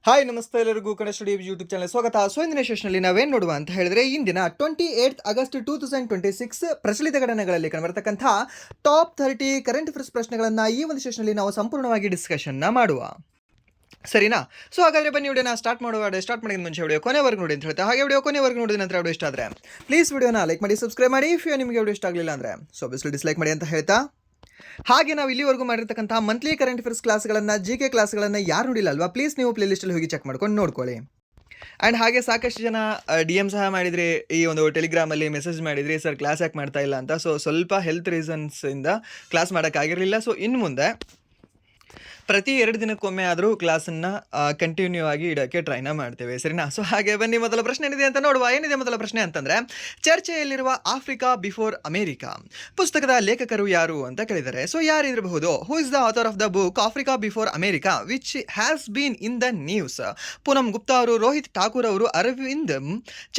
Hi ನಮಸ್ತೆ ಎಲ್ಲರಿಗೂ Kannada studio YouTube channel ಸ್ವಾಗತ. ಸೊ ಇಂದಿನ ಸೆಷನ್ನಲ್ಲಿ ನಾವೇನು ನೋಡುವ ಅಂತ ಹೇಳಿದ್ರೆ ಇಂದಿನ 28 ಆಗಸ್ಟ್ 2026 ಪ್ರಚಲಿತ ಘಟನೆಗಳಲ್ಲಿ ಕಂಡುಬರ್ತಕ್ಕಂಥ ಟಾಪ್ 30 ಕರೆಂಟ್ ಅಫೇರ್ಸ್ ಪ್ರಶ್ನೆಗಳನ್ನು ಈ ಒಂದು ಸೆಷನ್ನಲ್ಲಿ ನಾವು ಸಂಪೂರ್ಣವಾಗಿ ಡಿಸ್ಕಷನ್ನ ಮಾಡುವ. ಸರಿನಾ? ಸೊ ಹಾಗಾದ್ರೆ ಬನ್ನಿ ವಿಡಿಯೋನ ಸ್ಟಾರ್ಟ್ ಮಾಡಿದ ಮುಂಚೆ ವಿಡಿಯೋ ಕೊನೆವರೆಗೂ ನೋಡಿ ಅಂತ ಹೇಳ್ತಾ, ಹಾಗೆ ವಿಡಿಯೋ ಕೊನೆವರೆಗೂ ನೋಡಿದ ನಂತರ ವಿಡಿಯೋ ಇಷ್ಟ ಆದರೆ ಪ್ಲೀಸ್ ವಿಡಿಯೋನ ಲೈಕ್ ಮಾಡಿ, ಸಬ್ಸ್ಕ್ರೈಬ್ ಮಾಡಿ. ಇಫ್ ನಿಮಗೆ ವಿಡಿಯೋ ಇಷ್ಟ ಆಗಲಿಲ್ಲ ಅಂದರೆ ಸೊ ಆಬ್ವಿಯಸ್ಲಿ ಡಿಸ್ಲೈಕ್ ಮಾಡಿ ಅಂತ ಹೇಳ್ತಾ, ಹಾಗೆ ನಾವು ಇಲ್ಲಿವರೆಗೂ ಮಾಡಿರ್ತಕ್ಕಂಥ ಮಂತ್ಲಿ ಕರೆಂಟ್ ಅಫೇರ್ಸ್ ಕ್ಲಾಸ್ಗಳನ್ನು, GK ಕ್ಲಾಸ್ಗಳನ್ನು ಯಾರು ನೋಡಿಲ್ಲ ಅಲ್ವಾ, ಪ್ಲೀಸ್ ನೀವು ಪ್ಲೇಲಿಸ್ಟಲ್ಲಿ ಹೋಗಿ ಚೆಕ್ ಮಾಡ್ಕೊಂಡು ನೋಡ್ಕೊಳ್ಳಿ. ಆ್ಯಂಡ್ ಹಾಗೆ ಸಾಕಷ್ಟು ಜನ DM ಸಹ ಮಾಡಿದ್ರಿ, ಈ ಒಂದು ಟೆಲಿಗ್ರಾಮಲ್ಲಿ ಮೆಸೇಜ್ ಮಾಡಿದ್ರಿ, ಸರ್ ಕ್ಲಾಸ್ ಯಾಕೆ ಮಾಡ್ತಾ ಇಲ್ಲ ಅಂತ. ಸೊ ಸ್ವಲ್ಪ ಹೆಲ್ತ್ ರೀಸನ್ಸಿಂದ ಕ್ಲಾಸ್ ಮಾಡೋಕ್ಕಾಗಿರಲಿಲ್ಲ. ಸೊ ಇನ್ನು ಮುಂದೆ ಪ್ರತಿ 2 ದಿನಕ್ಕೊಮ್ಮೆ ಆದರೂ ಕ್ಲಾಸನ್ನು ಕಂಟಿನ್ಯೂ ಆಗಿ ಇಡೋಕ್ಕೆ ಟ್ರೈನ ಮಾಡ್ತೇವೆ, ಸರಿನಾ? ಸೊ ಹಾಗೆ ಬನ್ನಿ ಮೊದಲ ಪ್ರಶ್ನೆ ಏನಿದೆ ಅಂತ ನೋಡುವ. ಏನಿದೆ ಮೊದಲ ಪ್ರಶ್ನೆ ಅಂತಂದರೆ, ಚರ್ಚೆಯಲ್ಲಿರುವ ಆಫ್ರಿಕಾ ಬಿಫೋರ್ ಅಮೇರಿಕಾ ಪುಸ್ತಕದ ಲೇಖಕರು ಯಾರು ಅಂತ ಕೇಳಿದ್ದಾರೆ. ಸೊ ಯಾರಿರಬಹುದು? Who is the author of the book Africa before America which has been in the news? Poonam Gupta ಅವರು, ರೋಹಿತ್ ಠಾಕೂರ್ ಅವರು, ಅರವಿಂದ್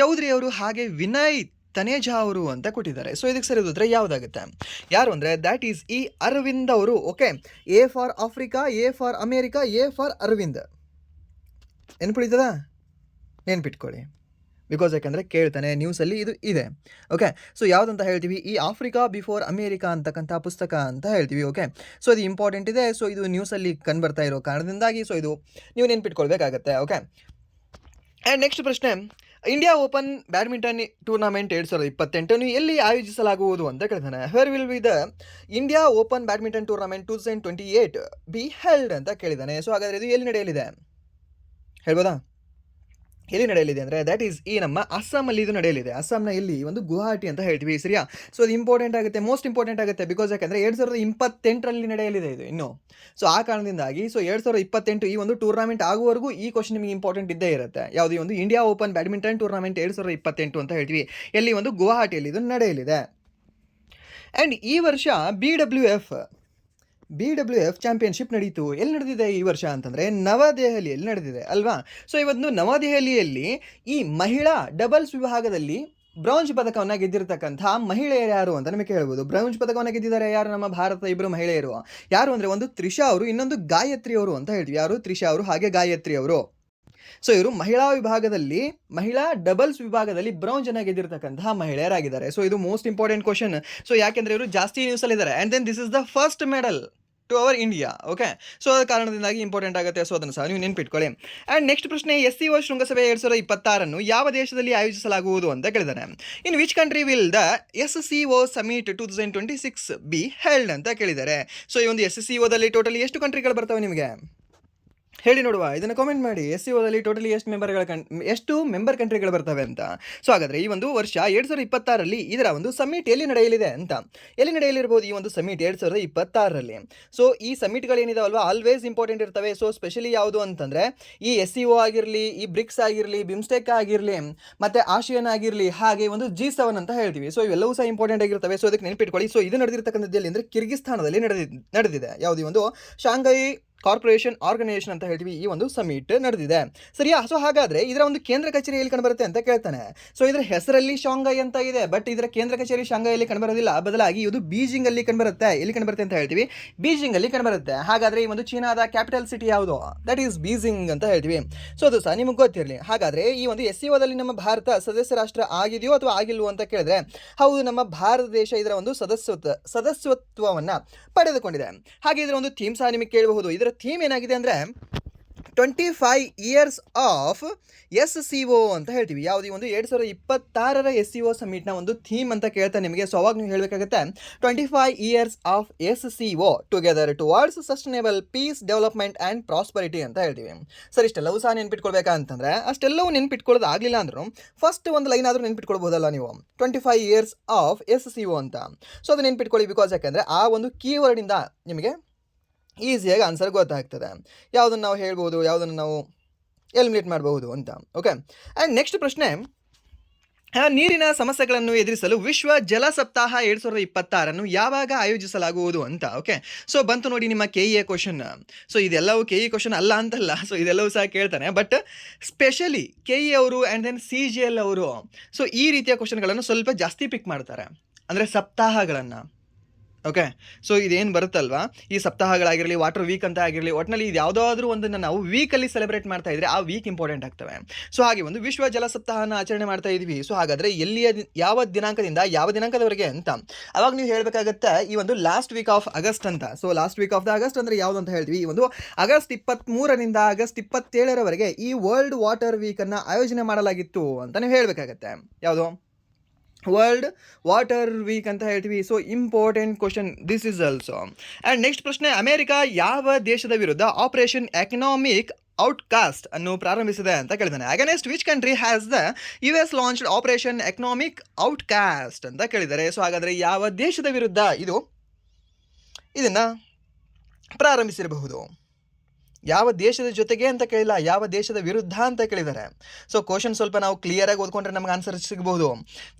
ಚೌಧರಿ ಅವರು, ಹಾಗೆ ವಿನಯ್ ತನೇಜಾ ಅವರು ಅಂತ ಕೊಟ್ಟಿದ್ದಾರೆ. ಸೊ ಇದಕ್ಕೆ ಸರಿ ಉತ್ತರ ಯಾವುದಾಗುತ್ತೆ? ಯಾರು ಅಂದರೆ ದ್ಯಾಟ್ ಈಸ್ ಈ ಅರವಿಂದ್ ಅವರು. Okay, A for Africa, A for America, A for Arvind. ನೆನ್ಪಿಡಿತದ? ನೆನ್ಪಿಟ್ಕೊಳ್ಳಿ, ಬಿಕಾಸ್ ಯಾಕಂದರೆ ಕೇಳ್ತಾನೆ ನ್ಯೂಸಲ್ಲಿ ಇದು ಇದೆ. ಓಕೆ, ಸೊ ಯಾವುದಂತ ಹೇಳ್ತೀವಿ? ಈ ಆಫ್ರಿಕಾ ಬಿಫೋರ್ ಅಮೇರಿಕಾ ಅಂತಕ್ಕಂಥ ಪುಸ್ತಕ ಅಂತ ಹೇಳ್ತೀವಿ. ಓಕೆ, ಸೊ ಇದು ಇಂಪಾರ್ಟೆಂಟ್ ಇದೆ. ಸೊ ಇದು ನ್ಯೂಸಲ್ಲಿ ಕಂಡುಬರ್ತಾ ಇರೋ ಕಾರಣದಿಂದಾಗಿ ಸೊ ಇದು ನೀವು ನೆನ್ಪಿಟ್ಕೊಳ್ಬೇಕಾಗತ್ತೆ. ಓಕೆ, ಆ್ಯಂಡ್ ನೆಕ್ಸ್ಟ್ ಪ್ರಶ್ನೆ, ಇಂಡಿಯಾ ಓಪನ್ ಬ್ಯಾಡ್ಮಿಂಟನ್ ಟೂರ್ನಮೆಂಟ್ 2028 ಎಲ್ಲಿ ಆಯೋಜಿಸಲಾಗುವುದು ಅಂತ ಕೇಳ್ತಾನೆ. Where will be the India open badminton tournament 2028 B held ಅಂತ ಕೇಳಿದ್ದಾನೆ. ಸೊ ಹಾಗಾದರೆ ಇದು ಎಲ್ಲಿ ನಡೆಯಲಿದೆ ಹೇಳ್ಬೋದಾ? ಎಲ್ಲಿ ನಡೆಯಲಿದೆ ಅಂದರೆ ದ್ಯಾಟ್ ಈಸ್ ಈ ನಮ್ಮ ಅಸ್ಸಾಮಲ್ಲಿ ಇದು ನಡೆಯಲಿದೆ. ಅಸ್ಸಾಂನ ಎಲ್ಲಿ? ಒಂದು ಗುವಾಹಟಿ ಅಂತ ಹೇಳ್ತೀವಿ, ಸರಿಯಾ? ಸೊ ಅದು ಇಂಪಾರ್ಟೆಂಟ್ ಆಗುತ್ತೆ, ಮೋಸ್ಟ್ ಇಂಪಾರ್ಟೆಂಟ್ ಆಗುತ್ತೆ. ಬಿಕಾಸ್ ಯಾಕಂದರೆ 2028ರಲ್ಲಿ ನಡೆಯಲಿದೆ ಇದು ಇನ್ನು. ಸೊ ಆ ಕಾರಣದಿಂದಾಗಿ ಸೊ 2028 ಈ ಒಂದು ಟೂರ್ನಮೆಂಟ್ ಆಗುವವರೆಗೂ ಈ ಕ್ವಶನ್ ನಿಮಗೆ ಇಂಪಾರ್ಟೆಂಟ್ ಇದ್ದೇ ಇರುತ್ತೆ. ಯಾವುದು? ಒಂದು ಇಂಡಿಯಾ ಓಪನ್ ಬ್ಯಾಡ್ಮಿಂಟನ್ ಟೂರ್ನಮೆಂಟ್ 2028 ಅಂತ ಹೇಳ್ತೀವಿ. ಎಲ್ಲಿ? ಒಂದು ಗುವಾಹಟಿಯಲ್ಲಿ ಇದು ನಡೆಯಲಿದೆ. ಆ್ಯಂಡ್ ಈ ವರ್ಷ BWF ಚಾಂಪಿಯನ್ಶಿಪ್ ನಡೀತು. ಎಲ್ಲಿ ನಡೆದಿದೆ ಈ ವರ್ಷ ಅಂತಂದರೆ ನವದೆಹಲಿಯಲ್ಲಿ ನಡೆದಿದೆ ಅಲ್ವಾ? ಸೊ ಇವತ್ತು ನವದೆಹಲಿಯಲ್ಲಿ ಈ ಮಹಿಳಾ ಡಬಲ್ಸ್ ವಿಭಾಗದಲ್ಲಿ ಬ್ರೌಂಜ್ ಪದಕವನ್ನು ಗೆದ್ದಿರತಕ್ಕಂಥ ಮಹಿಳೆಯರು ಯಾರು ಅಂತ ನಿಮಗೆ ಕೇಳ್ಬೋದು. ಬ್ರೌಂಜ್ ಪದಕವನ್ನು ಗೆದ್ದಿದ್ದಾರೆ ಯಾರು? ನಮ್ಮ ಭಾರತದ ಇಬ್ಬರು ಮಹಿಳೆಯರು. ಯಾರು ಅಂದರೆ ಒಂದು ತ್ರಿಷಾ ಅವರು, ಇನ್ನೊಂದು ಗಾಯತ್ರಿ ಅವರು ಅಂತ ಹೇಳ್ತೀವಿ. ಯಾರು? ತ್ರಿಷಾ ಅವರು ಹಾಗೆ ಗಾಯತ್ರಿ ಅವರು. ಸೊ ಇವರು ಮಹಿಳಾ ಡಬಲ್ಸ್ ವಿಭಾಗದಲ್ಲಿ ಬ್ರೌಂಜನ್ನು ಗೆದ್ದಿರತಕ್ಕಂತಹ ಮಹಿಳೆಯರಾಗಿದ್ದಾರೆ. ಸೊ ಇದು ಮೋಸ್ಟ್ ಇಂಪಾರ್ಟೆಂಟ್ ಕ್ವಶನ್. ಸೊ ಯಾಕೆಂದರೆ ಇವರು ಜಾಸ್ತಿ ನ್ಯೂಸಲ್ಲಿದ್ದಾರೆ. And then this is the first medal to our India. Okay, so ಅದ ಕಾರಣದಿಂದಾಗಿ ಇಂಪಾರ್ಟೆಂಟ್ ಆಗುತ್ತೆ. ಸೊ ಅದನ್ನು ಸಹ ನೀವು ನೆನ್ಪಿಟ್ಕೊಳ್ಳಿ. ಆ್ಯಂಡ್ ನೆಕ್ಸ್ಟ್ ಪ್ರಶ್ನೆ, SCO ಶೃಂಗಸಭೆ 2026 ಯಾವ ದೇಶದಲ್ಲಿ ಆಯೋಜಿಸಲಾಗುವುದು ಅಂತ ಕೇಳಿದಾನೆ. In which country will the SCO summit 2026 be held ಅಂತ ಕೇಳಿದ್ದಾರೆ. ಸೊ ಈ ಒಂದು SCOದಲ್ಲಿ ಟೋಟಲಿ ಎಷ್ಟು ಕಂಟ್ರಿಗಳು ಬರ್ತವೆ ನಿಮಗೆ ಹೇಳಿ ನೋಡುವ, ಇದನ್ನು ಕಾಮೆಂಟ್ ಮಾಡಿ. SCOದಲ್ಲಿ ಟೋಟಲಿ ಎಷ್ಟು ಮೆಂಬರ್ ಕಂಟ್ರಿಗಳು ಬರ್ತವೆ ಅಂತ. ಸೊ ಹಾಗಾದರೆ ಈ ಒಂದು ವರ್ಷ 2026ರಲ್ಲಿ ಇದರ ಒಂದು ಸಮಿಟ್ ಎಲ್ಲಿ ನಡೆಯಲಿದೆ ಅಂತ. ಎಲ್ಲಿ ನಡೆಯಲಿರ್ಬೋದು ಈ ಒಂದು ಸಮಿಟ್ 2026ರಲ್ಲಿ? ಸೊ ಈ ಸಮಿಟ್ಗಳೇನಿದಾವಲ್ವ ಆಲ್ವೇಸ್ ಇಂಪಾರ್ಟೆಂಟ್ ಇರ್ತವೆ. ಸೊ ಸ್ಪೆಷಲಿ ಯಾವುದು ಅಂತಂದರೆ ಈ SCO ಆಗಿರಲಿ, ಈ ಬ್ರಿಕ್ಸ್ ಆಗಿರಲಿ, ಬಿಮ್ಸ್ಟೆಕ್ ಆಗಿರಲಿ, ಮತ್ತು ಆಸಿಯನ್ ಆಗಿರಲಿ, ಹಾಗೆ ಒಂದು G7 ಅಂತ ಹೇಳ್ತೀವಿ. ಸೊ ಇವೆಲ್ಲವೂ ಸಹ ಇಂಪಾರ್ಟೆಂಟ್ ಆಗಿರ್ತವೆ. ಸೊ ಅದಕ್ಕೆ ನೆನಪಿಟ್ಕೊಳ್ಳಿ. ಸೊ ಇದು ನಡೆದಿರ್ತಕ್ಕಂಥದ್ದು ಎಲ್ಲಿ ಅಂದರೆ ಕಿರ್ಗಿಸ್ತಾನದಲ್ಲಿ ನಡೆದಿದೆ. ಯಾವುದು? ಒಂದು ಶಾಂಘೈ ಕಾರ್ಪೊರೇಷನ್ ಆರ್ಗನೈಸೇಷನ್ ಅಂತ ಹೇಳ್ತೀವಿ. ಈ ಒಂದು ಸಮಿಟ್ ನಡೆದಿದೆ, ಸರಿಯಾ? ಸೊ ಹಾಗಾದರೆ ಇದರ ಒಂದು ಕೇಂದ್ರ ಕಚೇರಿ ಎಲ್ಲಿ ಕಂಡುಬರುತ್ತೆ ಅಂತ ಕೇಳ್ತಾನೆ. ಸೊ ಇದರ ಹೆಸರಲ್ಲಿ ಶಾಂಘೈ ಅಂತ ಇದೆ, ಬಟ್ ಇದರ ಕೇಂದ್ರ ಕಚೇರಿ ಶಾಂಘೈಯಲ್ಲಿ ಕಂಡುಬರೋದಿಲ್ಲ. ಬದಲಾಗಿ ಇದು ಬೀಜಿಂಗಲ್ಲಿ ಕಂಡುಬರುತ್ತೆ. ಎಲ್ಲಿ ಕಂಡುಬರುತ್ತೆ ಅಂತ ಹೇಳ್ತೀವಿ? ಬೀಜಿಂಗಲ್ಲಿ ಕಂಡುಬರುತ್ತೆ. ಹಾಗಾದರೆ ಈ ಒಂದು ಚೀನಾದ ಕ್ಯಾಪಿಟಲ್ ಸಿಟಿ ಯಾವುದು? ದಟ್ ಈಸ್ ಬೀಜಿಂಗ್ ಅಂತ ಹೇಳ್ತೀವಿ. ಸೊ ಅದು ಸಹ ನಿಮಗೆ ಗೊತ್ತಿರಲಿ. ಹಾಗಾದರೆ ಈ ಒಂದು SCOದಲ್ಲಿ ನಮ್ಮ ಭಾರತ ಸದಸ್ಯ ರಾಷ್ಟ್ರ ಆಗಿದೆಯೋ ಅಥವಾ ಆಗಿಲ್ವೋ ಅಂತ ಕೇಳಿದ್ರೆ ಹೌದು, ನಮ್ಮ ಭಾರತ ದೇಶ ಇದರ ಒಂದು ಸದಸ್ಯತ್ವವನ್ನು ಪಡೆದುಕೊಂಡಿದೆ. ಹಾಗೆ ಇದರ ಒಂದು ಥೀಮ್ ಸಹ ನಿಮಗೆ ಕೇಳಬಹುದು. ಇದರ ಥೀಮ್ ಏನಾಗಿದೆ ಅಂದರೆ 25 years ಆಫ್ SCO ಅಂತ ಹೇಳ್ತೀವಿ. ಯಾವುದು? ಒಂದು 2026ರ SCO ಸಮಿಟ್ನ ಒಂದು ಥೀಮ್ ಅಂತ ಕೇಳ್ತಾರೆ ನಿಮಗೆ. ಸೊ ಅವಾಗ ನೀವು ಹೇಳಬೇಕಾಗುತ್ತೆ 25 years of SCO together towards sustainable peace development and prosperity ಅಂತ ಹೇಳ್ತೀವಿ. ಸರ್ ಇಷ್ಟೆಲ್ಲವೂ ಸಹ ನೆನ್ಪಿಟ್ಕೊಳ್ಬೇಕಂತಂದರೆ ಅಷ್ಟೆಲ್ಲವೂ ನೆನ್ಪಿಟ್ಕೊಳ್ಳೋದು ಆಗಲಿಲ್ಲ ಅಂದರೂ ಫಸ್ಟ್ ಒಂದು ಲೈನ್ ಆದರೂ ನೆನ್ಪಿಟ್ಕೊಳ್ಬೋದಲ್ಲ ನೀವು, 25 years ಆಫ್ SCO ಅಂತ. ಸೊ ಅದು ನೆನ್ಪಿಟ್ಕೊಳ್ಳಿ. ಬಿಕಾಸ್ ಯಾಕೆಂದರೆ ಆ ಒಂದು ಕೀವರ್ಡಿಂದ ನಿಮಗೆ ಈಸಿಯಾಗಿ ಆನ್ಸರ್ ಗೊತ್ತಾಗ್ತದೆ. ಯಾವುದನ್ನು ನಾವು ಹೇಳ್ಬೋದು, ಯಾವುದನ್ನು ನಾವು ಎಲಿಮಿನೇಟ್ ಮಾಡಬಹುದು ಅಂತ. ಓಕೆ, ಆ್ಯಂಡ್ ನೆಕ್ಸ್ಟ್ ಪ್ರಶ್ನೆ, ನೀರಿನ ಸಮಸ್ಯೆಗಳನ್ನು ಎದುರಿಸಲು ವಿಶ್ವ ಜಲ ಸಪ್ತಾಹ 2026 ಯಾವಾಗ ಆಯೋಜಿಸಲಾಗುವುದು ಅಂತ. ಓಕೆ, ಸೊ ಬಂತು ನೋಡಿ ನಿಮ್ಮ KE ಕ್ವಶನ್. ಸೊ ಇದೆಲ್ಲವೂ KE ಕ್ವಶನ್ ಅಲ್ಲ ಅಂತಲ್ಲ. ಸೊ ಇದೆಲ್ಲವೂ ಸಹ ಕೇಳ್ತಾನೆ, ಬಟ್ ಸ್ಪೆಷಲಿ KE ಅವರು ಆ್ಯಂಡ್ ದೆನ್ CGL ಅವರು ಸೊ ಈ ರೀತಿಯ ಕ್ವಶನ್ಗಳನ್ನು ಸ್ವಲ್ಪ ಜಾಸ್ತಿ ಪಿಕ್ ಮಾಡ್ತಾರೆ, ಅಂದರೆ ಸಪ್ತಾಹಗಳನ್ನು. ಓಕೆ. ಸೊ ಇದೇನು ಬರುತ್ತಲ್ವಾ, ಈ ಸಪ್ತಾಹಗಳಾಗಿರಲಿ, ವಾಟರ್ ವೀಕ್ ಅಂತ ಆಗಿರಲಿ, ಒಟ್ಟಿನಲ್ಲಿ ಇದು ಯಾವುದಾದ್ರೂ ಒಂದನ್ನು ನಾವು ವೀಕಲ್ಲಿ ಸೆಲೆಬ್ರೇಟ್ ಮಾಡ್ತಾ ಇದ್ರೆ ಆ ವೀಕ್ ಇಂಪಾರ್ಟೆಂಟ್ ಆಗ್ತವೆ. ಸೊ ಹಾಗೆ ಒಂದು ವಿಶ್ವ ಜಲ ಸಪ್ತಾಹನ ಆಚರಣೆ ಮಾಡ್ತಾ ಇದ್ವಿ. ಸೊ ಹಾಗಾದರೆ ಎಲ್ಲಿಯ ಯಾವ ದಿನಾಂಕದಿಂದ ಯಾವ ದಿನಾಂಕದವರೆಗೆ ಅಂತ ಅವಾಗ ನೀವು ಹೇಳಬೇಕಾಗತ್ತೆ ಈ ಒಂದು ಲಾಸ್ಟ್ ವೀಕ್ ಆಫ್ ಆಗಸ್ಟ್ ಅಂತ. So last week of the August ಅಂದರೆ ಯಾವುದು ಅಂತ ಹೇಳ್ತೀವಿ, ಈ ಒಂದು ಆಗಸ್ಟ್ 23ರಿಂದ ಆಗಸ್ಟ್ 27ರವರೆಗೆ ಈ ವರ್ಲ್ಡ್ ವಾಟರ್ ವೀಕನ್ನು ಆಯೋಜನೆ ಮಾಡಲಾಗಿತ್ತು ಅಂತ ನೀವು ಹೇಳಬೇಕಾಗತ್ತೆ. ಯಾವುದು ವರ್ಲ್ಡ್ ವಾಟರ್ ವೀಕ್ ಅಂತ ಹೇಳ್ತೀವಿ. So important question this is also. And next ಪ್ರಶ್ನೆ, ಅಮೆರಿಕ ಯಾವ ದೇಶದ ವಿರುದ್ಧ ಆಪರೇಷನ್ ಎಕನಾಮಿಕ್ ಔಟ್ಕಾಸ್ಟ್ ಅನ್ನು ಪ್ರಾರಂಭಿಸಿದೆ ಅಂತ ಕೇಳಿದ್ದಾನೆ. Against which country has the US launched operation economic outcast ಅಂತ ಕೇಳಿದ್ದಾರೆ. ಸೊ ಹಾಗಾದರೆ ಯಾವ ದೇಶದ ವಿರುದ್ಧ ಇದನ್ನು ಪ್ರಾರಂಭಿಸಿರಬಹುದು? ಯಾವ ದೇಶದ ಜೊತೆಗೆ ಅಂತ ಕೇಳಿಲ್ಲ, ಯಾವ ದೇಶದ ವಿರುದ್ಧ ಅಂತ ಕೇಳಿದ್ದಾರೆ. ಸೊ ಕ್ವಶನ್ ಸ್ವಲ್ಪ ನಾವು ಕ್ಲಿಯರಾಗಿ ಓದ್ಕೊಂಡ್ರೆ ನಮ್ಗೆ ಆನ್ಸರ್ ಸಿಗಬಹುದು.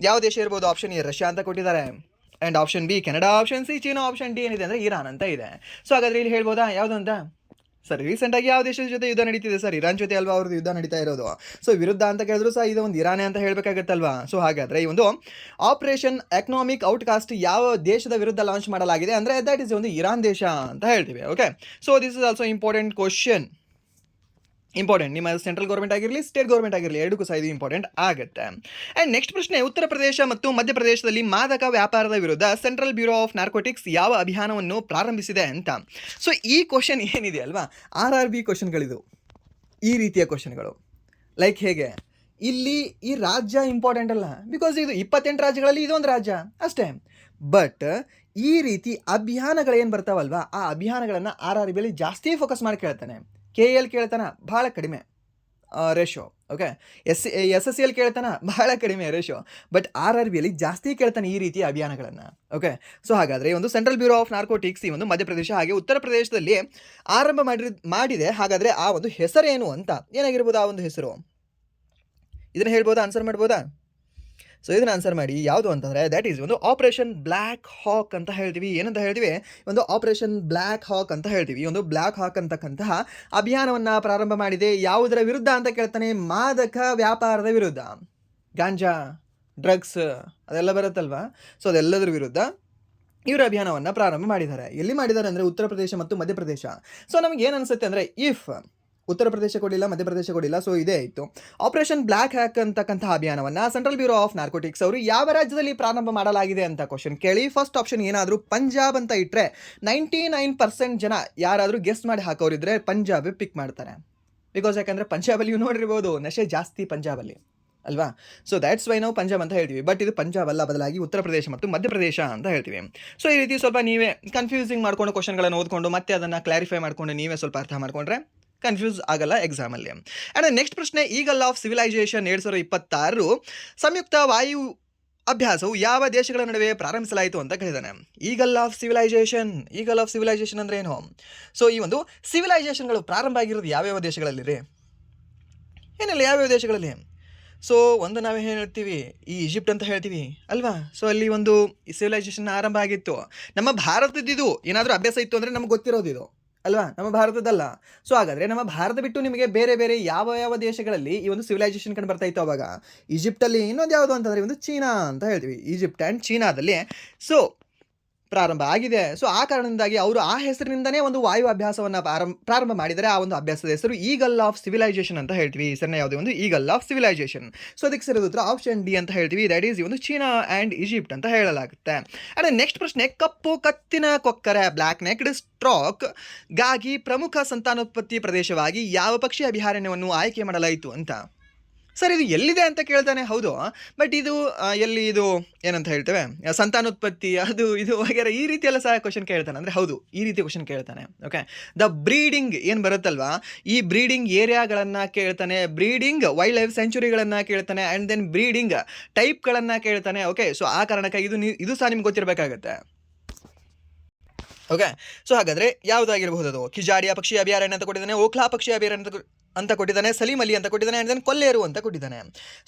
ಯಾವ ದೇಶ ಇರ್ಬೋದು? ಆಪ್ಷನ್ ಎ ರಷ್ಯಾ ಅಂತ ಕೊಟ್ಟಿದ್ದಾರೆ, and option B Canada, option C China, option D ಏನಿದೆ ಅಂದರೆ ಇರಾನ್ ಅಂತ ಇದೆ. ಸೊ ಹಾಗಾದರೆ ಇಲ್ಲಿ ಹೇಳ್ಬೋದಾ ಯಾವುದು ಅಂತ? ಸರ್ ರೀಸೆಂಟಾಗಿ ಯಾವ ದೇಶದ ಜೊತೆ ಯುದ್ಧ ನಡೀತಿದೆ ಸರ್? ಇರಾನ್ ಜೊತೆ ಅಲ್ವಾ ಅವ್ರದ್ದು ಯುದ್ಧ ನಡೀತಾ ಇರೋದು. ಸೊ ವಿರುದ್ಧ ಅಂತ ಕೇಳಿದ್ರು ಸಹ ಇದು ಒಂದು ಇರಾನೇ ಅಂತ ಹೇಳಬೇಕಾಗತ್ತಲ್ವಾ. ಸೊ ಹಾಗಾದರೆ ಈ ಒಂದು ಆಪರೇಷನ್ ಎಕನಾಮಿಕ್ ಔಟ್ಕಾಸ್ಟ್ ಯಾವ ದೇಶದ ವಿರುದ್ಧ ಲಾಂಚ್ ಮಾಡಲಾಗಿದೆ ಅಂದರೆ ದಟ್ ಇಸ್ ಒಂದು ಇರಾನ್ ದೇಶ ಅಂತ ಹೇಳ್ತೀವಿ. Okay. So this is also important question. Important, ನಿಮ್ಮ ಸೆಂಟ್ರಲ್ ಗೌರ್ಮೆಂಟ್ ಆಗಿರಲಿ, ಸ್ಟೇಟ್ ಗೌರ್ಮೆಂಟ್ ಆಗಿರಲಿ, ಎರಡಕ್ಕೂ ಸಹ ಇದು ಇಂಪಾರ್ಟೆಂಟ್ ಆಗುತ್ತೆ. ಆ್ಯಂಡ್ ನೆಕ್ಸ್ಟ್ ಪ್ರಶ್ನೆ, ಉತ್ತರ ಪ್ರದೇಶ ಮತ್ತು ಮಧ್ಯಪ್ರದೇಶದಲ್ಲಿ ಮಾದಕ ವ್ಯಾಪಾರದ ವಿರುದ್ಧ ಸೆಂಟ್ರಲ್ ಬ್ಯೂರೋ ಆಫ್ ನಾರ್ಕೋಟಿಕ್ಸ್ ಯಾವ ಅಭಿಯಾನವನ್ನು ಪ್ರಾರಂಭಿಸಿದೆ ಅಂತ. ಸೊ ಈ ಕ್ವಶನ್ ಏನಿದೆ ಅಲ್ವಾ, RRB ಕ್ವಶನ್ಗಳಿದು, ಈ ರೀತಿಯ ಕ್ವಶನ್ಗಳು. ಲೈಕ್ ಹೇಗೆ ಇಲ್ಲಿ ಈ ರಾಜ್ಯ ಇಂಪಾರ್ಟೆಂಟ್ ಅಲ್ಲ, ಬಿಕಾಸ್ ಇದು 28 ರಾಜ್ಯಗಳಲ್ಲಿ ಇದೊಂದು ರಾಜ್ಯ ಅಷ್ಟೇ. ಬಟ್ ಈ ರೀತಿ ಅಭಿಯಾನಗಳೇನು ಬರ್ತಾವಲ್ವಾ, ಆ ಅಭಿಯಾನಗಳನ್ನು RRBಯಲ್ಲಿ ಜಾಸ್ತಿ ಫೋಕಸ್ ಮಾಡಿ ಕೇಳ್ತಾನೆ. KL ಕೇಳ್ತಾನೆ, ಭಾಳ ಕಡಿಮೆ ರೇಷೋ. ಓಕೆ. SSCL ಕೇಳ್ತಾನೆ, ಬಹಳ ಕಡಿಮೆ ರೇಷೋ. ಬಟ್ RRBಯಲ್ಲಿ ಜಾಸ್ತಿ ಕೇಳ್ತಾನೆ ಈ ರೀತಿಯ ಅಭಿಯಾನಗಳನ್ನು. ಓಕೆ. ಸೊ ಹಾಗಾದರೆ ಒಂದು ಸೆಂಟ್ರಲ್ ಬ್ಯೂರೋ ಆಫ್ ನಾರ್ಕೋಟಿಕ್ಸ್ ಈ ಒಂದು ಮಧ್ಯಪ್ರದೇಶ ಹಾಗೆ ಉತ್ತರ ಪ್ರದೇಶದಲ್ಲಿ ಆರಂಭ ಮಾಡಿದೆ. ಹಾಗಾದರೆ ಆ ಒಂದು ಹೆಸರೇನು ಅಂತ, ಏನಾಗಿರ್ಬೋದು ಆ ಒಂದು ಹೆಸರು? ಇದನ್ನು ಹೇಳ್ಬೋದಾ, ಆನ್ಸರ್ ಮಾಡ್ಬೋದಾ? ಸೊ ಇದನ್ನು ಆನ್ಸರ್ ಮಾಡಿ. ಯಾವುದು ಅಂತಂದರೆ ದ್ಯಾಟ್ ಈಸ್ ಒಂದು ಆಪರೇಷನ್ ಬ್ಲ್ಯಾಕ್ ಹಾಕ್ ಅಂತ ಹೇಳ್ತೀವಿ. ಏನಂತ ಹೇಳ್ತೀವಿ? ಒಂದು ಆಪರೇಷನ್ ಬ್ಲ್ಯಾಕ್ ಹಾಕ್ ಅಂತ ಹೇಳ್ತೀವಿ. ಈ ಒಂದು ಬ್ಲ್ಯಾಕ್ ಹಾಕ್ ಅಂತಕ್ಕಂತಹ ಅಭಿಯಾನವನ್ನು ಪ್ರಾರಂಭ ಮಾಡಿದೆ. ಯಾವುದರ ವಿರುದ್ಧ ಅಂತ ಕೇಳ್ತಾನೆ? ಮಾದಕ ವ್ಯಾಪಾರದ ವಿರುದ್ಧ. ಗಾಂಜಾ, ಡ್ರಗ್ಸ್ ಅದೆಲ್ಲ ಬರುತ್ತಲ್ವಾ. ಸೊ ಅದೆಲ್ಲದರ ವಿರುದ್ಧ ಇವರು ಅಭಿಯಾನವನ್ನು ಪ್ರಾರಂಭ ಮಾಡಿದ್ದಾರೆ. ಎಲ್ಲಿ ಮಾಡಿದ್ದಾರೆ ಅಂದರೆ ಉತ್ತರ ಪ್ರದೇಶ ಮತ್ತು ಮಧ್ಯಪ್ರದೇಶ. ಸೊ ನಮಗೆ ಏನು ಅನಿಸುತ್ತೆ ಅಂದರೆ ಇಫ್ ಉತ್ತರ ಪ್ರದೇಶ ಕೊಡಿಲ್ಲ, ಮಧ್ಯಪ್ರದೇಶ ಕೊಡಿಲ್ಲ, ಸೊ ಇದೇ ಇತ್ತು. ಆಪರೇಷನ್ ಬ್ಲ್ಯಾಕ್ ಹ್ಯಾಕ್ ಅಂತಕ್ಕಂಥ ಅಭಿಯಾನವನ್ನು ಸೆಂಟ್ರಲ್ ಬ್ಯೂರೋ ಆಫ್ ನಾರ್ಕೋಟಿಕ್ಸ್ ಅವರು ಯಾವ ರಾಜ್ಯದಲ್ಲಿ ಪ್ರಾರಂಭ ಮಾಡಲಾಗಿದೆ ಅಂತ ಕ್ವಶನ್ ಕೇಳಿ ಫಸ್ಟ್ ಆಪ್ಷನ್ ಏನಾದರೂ ಪಂಜಾಬ್ ಅಂತ ಇಟ್ಟರೆ 99% ಜನ ಯಾರಾದರೂ ಗೆಸ್ಟ್ ಮಾಡಿ ಹಾಕೋರಿದ್ರೆ ಪಂಜಾಬ್ ಪಿಕ್ ಮಾಡ್ತಾರೆ. ಬಿಕಾಸ್ ಯಾಕಂದರೆ ಪಂಜಾಬಲ್ಲಿ ನೋಡಿರ್ಬೋದು ನಶೆ ಜಾಸ್ತಿ ಪಂಜಾಬಲ್ಲಿ ಅಲ್ವಾ. ಸೊ ದ್ಯಾಟ್ಸ್ ವೈ ನಾವು ಪಂಜಾಬ್ ಅಂತ ಹೇಳ್ತೀವಿ. ಬಟ್ ಇದು ಪಂಜಾಬ್ ಅಲ್ಲ, ಬದಲಾಗಿ ಉತ್ತರ ಪ್ರದೇಶ ಮತ್ತು ಮಧ್ಯಪ್ರದೇಶ ಅಂತ ಹೇಳ್ತೀವಿ. ಸೊ ಈ ರೀತಿ ಸ್ವಲ್ಪ ನೀವೇ ಕನ್ಫ್ಯೂಸಿಂಗ್ ಮಾಡ್ಕೊಂಡು ಕ್ವಶನ್ಗಳನ್ನು ಓದ್ಕೊಂಡು ಮತ್ತೆ ಅದನ್ನು ಕ್ಲಾರಿಫೈ ಮಾಡಿಕೊಂಡು ನೀವೇ ಸ್ವಲ್ಪ ಅರ್ಥ ಮಾಡಿಕೊಂಡ್ರೆ ಕನ್ಫ್ಯೂಸ್ ಆಗಲ್ಲ ಎಕ್ಸಾಮಲ್ಲಿ. ಆ್ಯಂಡ್ ನೆಕ್ಸ್ಟ್ ಪ್ರಶ್ನೆ, ಈಗಲ್ ಆಫ್ ಸಿವಿಲೈಸೇಷನ್ 2026 ಸಂಯುಕ್ತ ವಾಯು ಅಭ್ಯಾಸವು ಯಾವ ದೇಶಗಳ ನಡುವೆ ಪ್ರಾರಂಭಿಸಲಾಯಿತು ಅಂತ ಕೇಳಿದ್ದಾನೆ. ಈಗಲ್ ಆಫ್ ಸಿವಿಲೈಸೇಷನ್ ಅಂದರೆ ಏನು? ಸೊ ಈ ಒಂದು ಸಿವಿಲೈಸೇಷನ್ಗಳು ಪ್ರಾರಂಭ ಆಗಿರೋದು ಯಾವ್ಯಾವ ದೇಶಗಳಲ್ಲಿ ರೀ? ಏನಿಲ್ಲ, ಯಾವ್ಯಾವ ದೇಶಗಳಲ್ಲಿ? ಸೊ ಒಂದು ನಾವೇ ಹೇಳ್ತೀವಿ, ಈ ಈಜಿಪ್ಟ್ ಅಂತ ಹೇಳ್ತೀವಿ ಅಲ್ವಾ. ಸೊ ಅಲ್ಲಿ ಒಂದು ಸಿವಿಲೈಸೇಷನ್ ಆರಂಭ ಆಗಿತ್ತು. ನಮ್ಮ ಭಾರತದಿದು ಏನಾದರೂ ಅಭ್ಯಾಸ ಇತ್ತು ಅಂದರೆ ನಮ್ಗೆ ಗೊತ್ತಿರೋದು ಇದು ಅಲ್ವಾ, ನಮ್ಮ ಭಾರತದಲ್ಲ. ಸೊ ಹಾಗಾದರೆ ನಮ್ಮ ಭಾರತ ಬಿಟ್ಟು ನಿಮಗೆ ಬೇರೆ ಬೇರೆ ಯಾವ ಯಾವ ದೇಶಗಳಲ್ಲಿ ಈ ಒಂದು ಸಿವಿಲೈಸೇಷನ್ ಕಂಡು ಬರ್ತಾ ಇತ್ತು ಅವಾಗ? ಈಜಿಪ್ಟಲ್ಲಿ. ಇನ್ನೊಂದು ಯಾವುದು ಅಂತಂದರೆ ಒಂದು ಚೀನಾ ಅಂತ ಹೇಳ್ತೀವಿ. ಈಜಿಪ್ಟ್ ಆ್ಯಂಡ್ ಚೀನಾದಲ್ಲಿ ಸೊ ಪ್ರಾರಂಭ ಆಗಿದೆ. ಸೊ ಆ ಕಾರಣದಿಂದಾಗಿ ಅವರು ಆ ಹೆಸರಿನಿಂದನೇ ಒಂದು ವಾಯು ಅಭ್ಯಾಸವನ್ನು ಪ್ರಾರಂಭ ಮಾಡಿದರೆ. ಆ ಒಂದು ಅಭ್ಯಾಸದ ಹೆಸರು ಈಗಲ್ ಆಫ್ ಸಿವಿಲೈಸೇಷನ್ ಅಂತ ಹೇಳ್ತೀವಿ. ಹೆಸರನ್ನ ಯಾವುದೇ ಒಂದು ಈಗಲ್ ಆಫ್ ಸಿವಿಲೈಸೇಷನ್. ಸೊ ಅದಕ್ಕೆ ಸರಿಯಾದ ಉತ್ತರ ಆಪ್ಷನ್ ಡಿ ಅಂತ ಹೇಳ್ತೀವಿ. ದ್ಯಾಟ್ ಈಸ್ ಒಂದು ಚೀನಾ ಆ್ಯಂಡ್ ಈಜಿಪ್ಟ್ ಅಂತ ಹೇಳಲಾಗುತ್ತೆ. ಆ್ಯಂಡ್ ನೆಕ್ಸ್ಟ್ ಪ್ರಶ್ನೆ, ಕಪ್ಪು ಕತ್ತಿನ ಕೊಕ್ಕರೆ ಬ್ಲ್ಯಾಕ್ ನೆಕ್ಡ್ ಸ್ಟ್ರಾಕ್ ಗಾಗಿ ಪ್ರಮುಖ ಸಂತಾನೋತ್ಪತ್ತಿ ಪ್ರದೇಶವಾಗಿ ಯಾವ ಪಕ್ಷಿ ಅಭಯಾರಣ್ಯವನ್ನು ಆಯ್ಕೆ ಮಾಡಲಾಯಿತು ಅಂತ. ಸರ್ ಇದು ಎಲ್ಲಿದೆ ಅಂತ ಕೇಳ್ತಾನೆ, ಹೌದು. ಬಟ್ ಇದು ಎಲ್ಲಿ, ಇದು ಏನಂತ ಹೇಳ್ತೇವೆ ಸಂತಾನೋತ್ಪತ್ತಿ ಅದು ಇದು ವಗೇರೆ ಈ ರೀತಿ ಎಲ್ಲ ಸಹ ಕ್ವಶನ್ ಕೇಳ್ತಾನೆ. ಅಂದರೆ ಹೌದು, ಈ ರೀತಿ ಕ್ವಶನ್ ಕೇಳ್ತಾನೆ. ಓಕೆ. ದ ಬ್ರೀಡಿಂಗ್ ಏನು ಬರುತ್ತಲ್ವಾ, ಈ ಬ್ರೀಡಿಂಗ್ ಏರಿಯಾಗಳನ್ನು ಕೇಳ್ತಾನೆ, ಬ್ರೀಡಿಂಗ್ ವೈಲ್ಡ್ ಲೈಫ್ ಸೆಂಚುರಿಗಳನ್ನು ಕೇಳ್ತಾನೆ, ಆ್ಯಂಡ್ ದೆನ್ ಬ್ರೀಡಿಂಗ್ ಟೈಪ್ಗಳನ್ನು ಕೇಳ್ತಾನೆ. ಓಕೆ. ಸೊ ಆ ಕಾರಣಕ್ಕಾಗಿ ಇದು ಸಹ ನಿಮ್ಗೆ ಗೊತ್ತಿರಬೇಕಾಗತ್ತೆ. ಓಕೆ. ಸೊ ಹಾಗಾದರೆ ಯಾವುದಾಗಿರಬಹುದು? ಅದು ಕಿಜಾಡಿಯಾ ಪಕ್ಷಿ ಅಭಯಾರಣ್ಯ ಅಂತ ಕೊಟ್ಟಿದ್ದಾನೆ, ಓಖ್ಲಾ ಪಕ್ಷಿ ಅಭಯಾರಣ್ಯ ಅಂತ ಕೊಟ್ಟಿದ್ದಾನೆ, ಸಲೀಂ ಅಲಿ ಅಂತ ಕೊಟ್ಟಿದ್ದಾನೆ, ಆ್ಯಂಡ್ ದೆನ್ ಕೊಲ್ಲೇರು ಅಂತ ಕೊಟ್ಟಿದ್ದಾನೆ.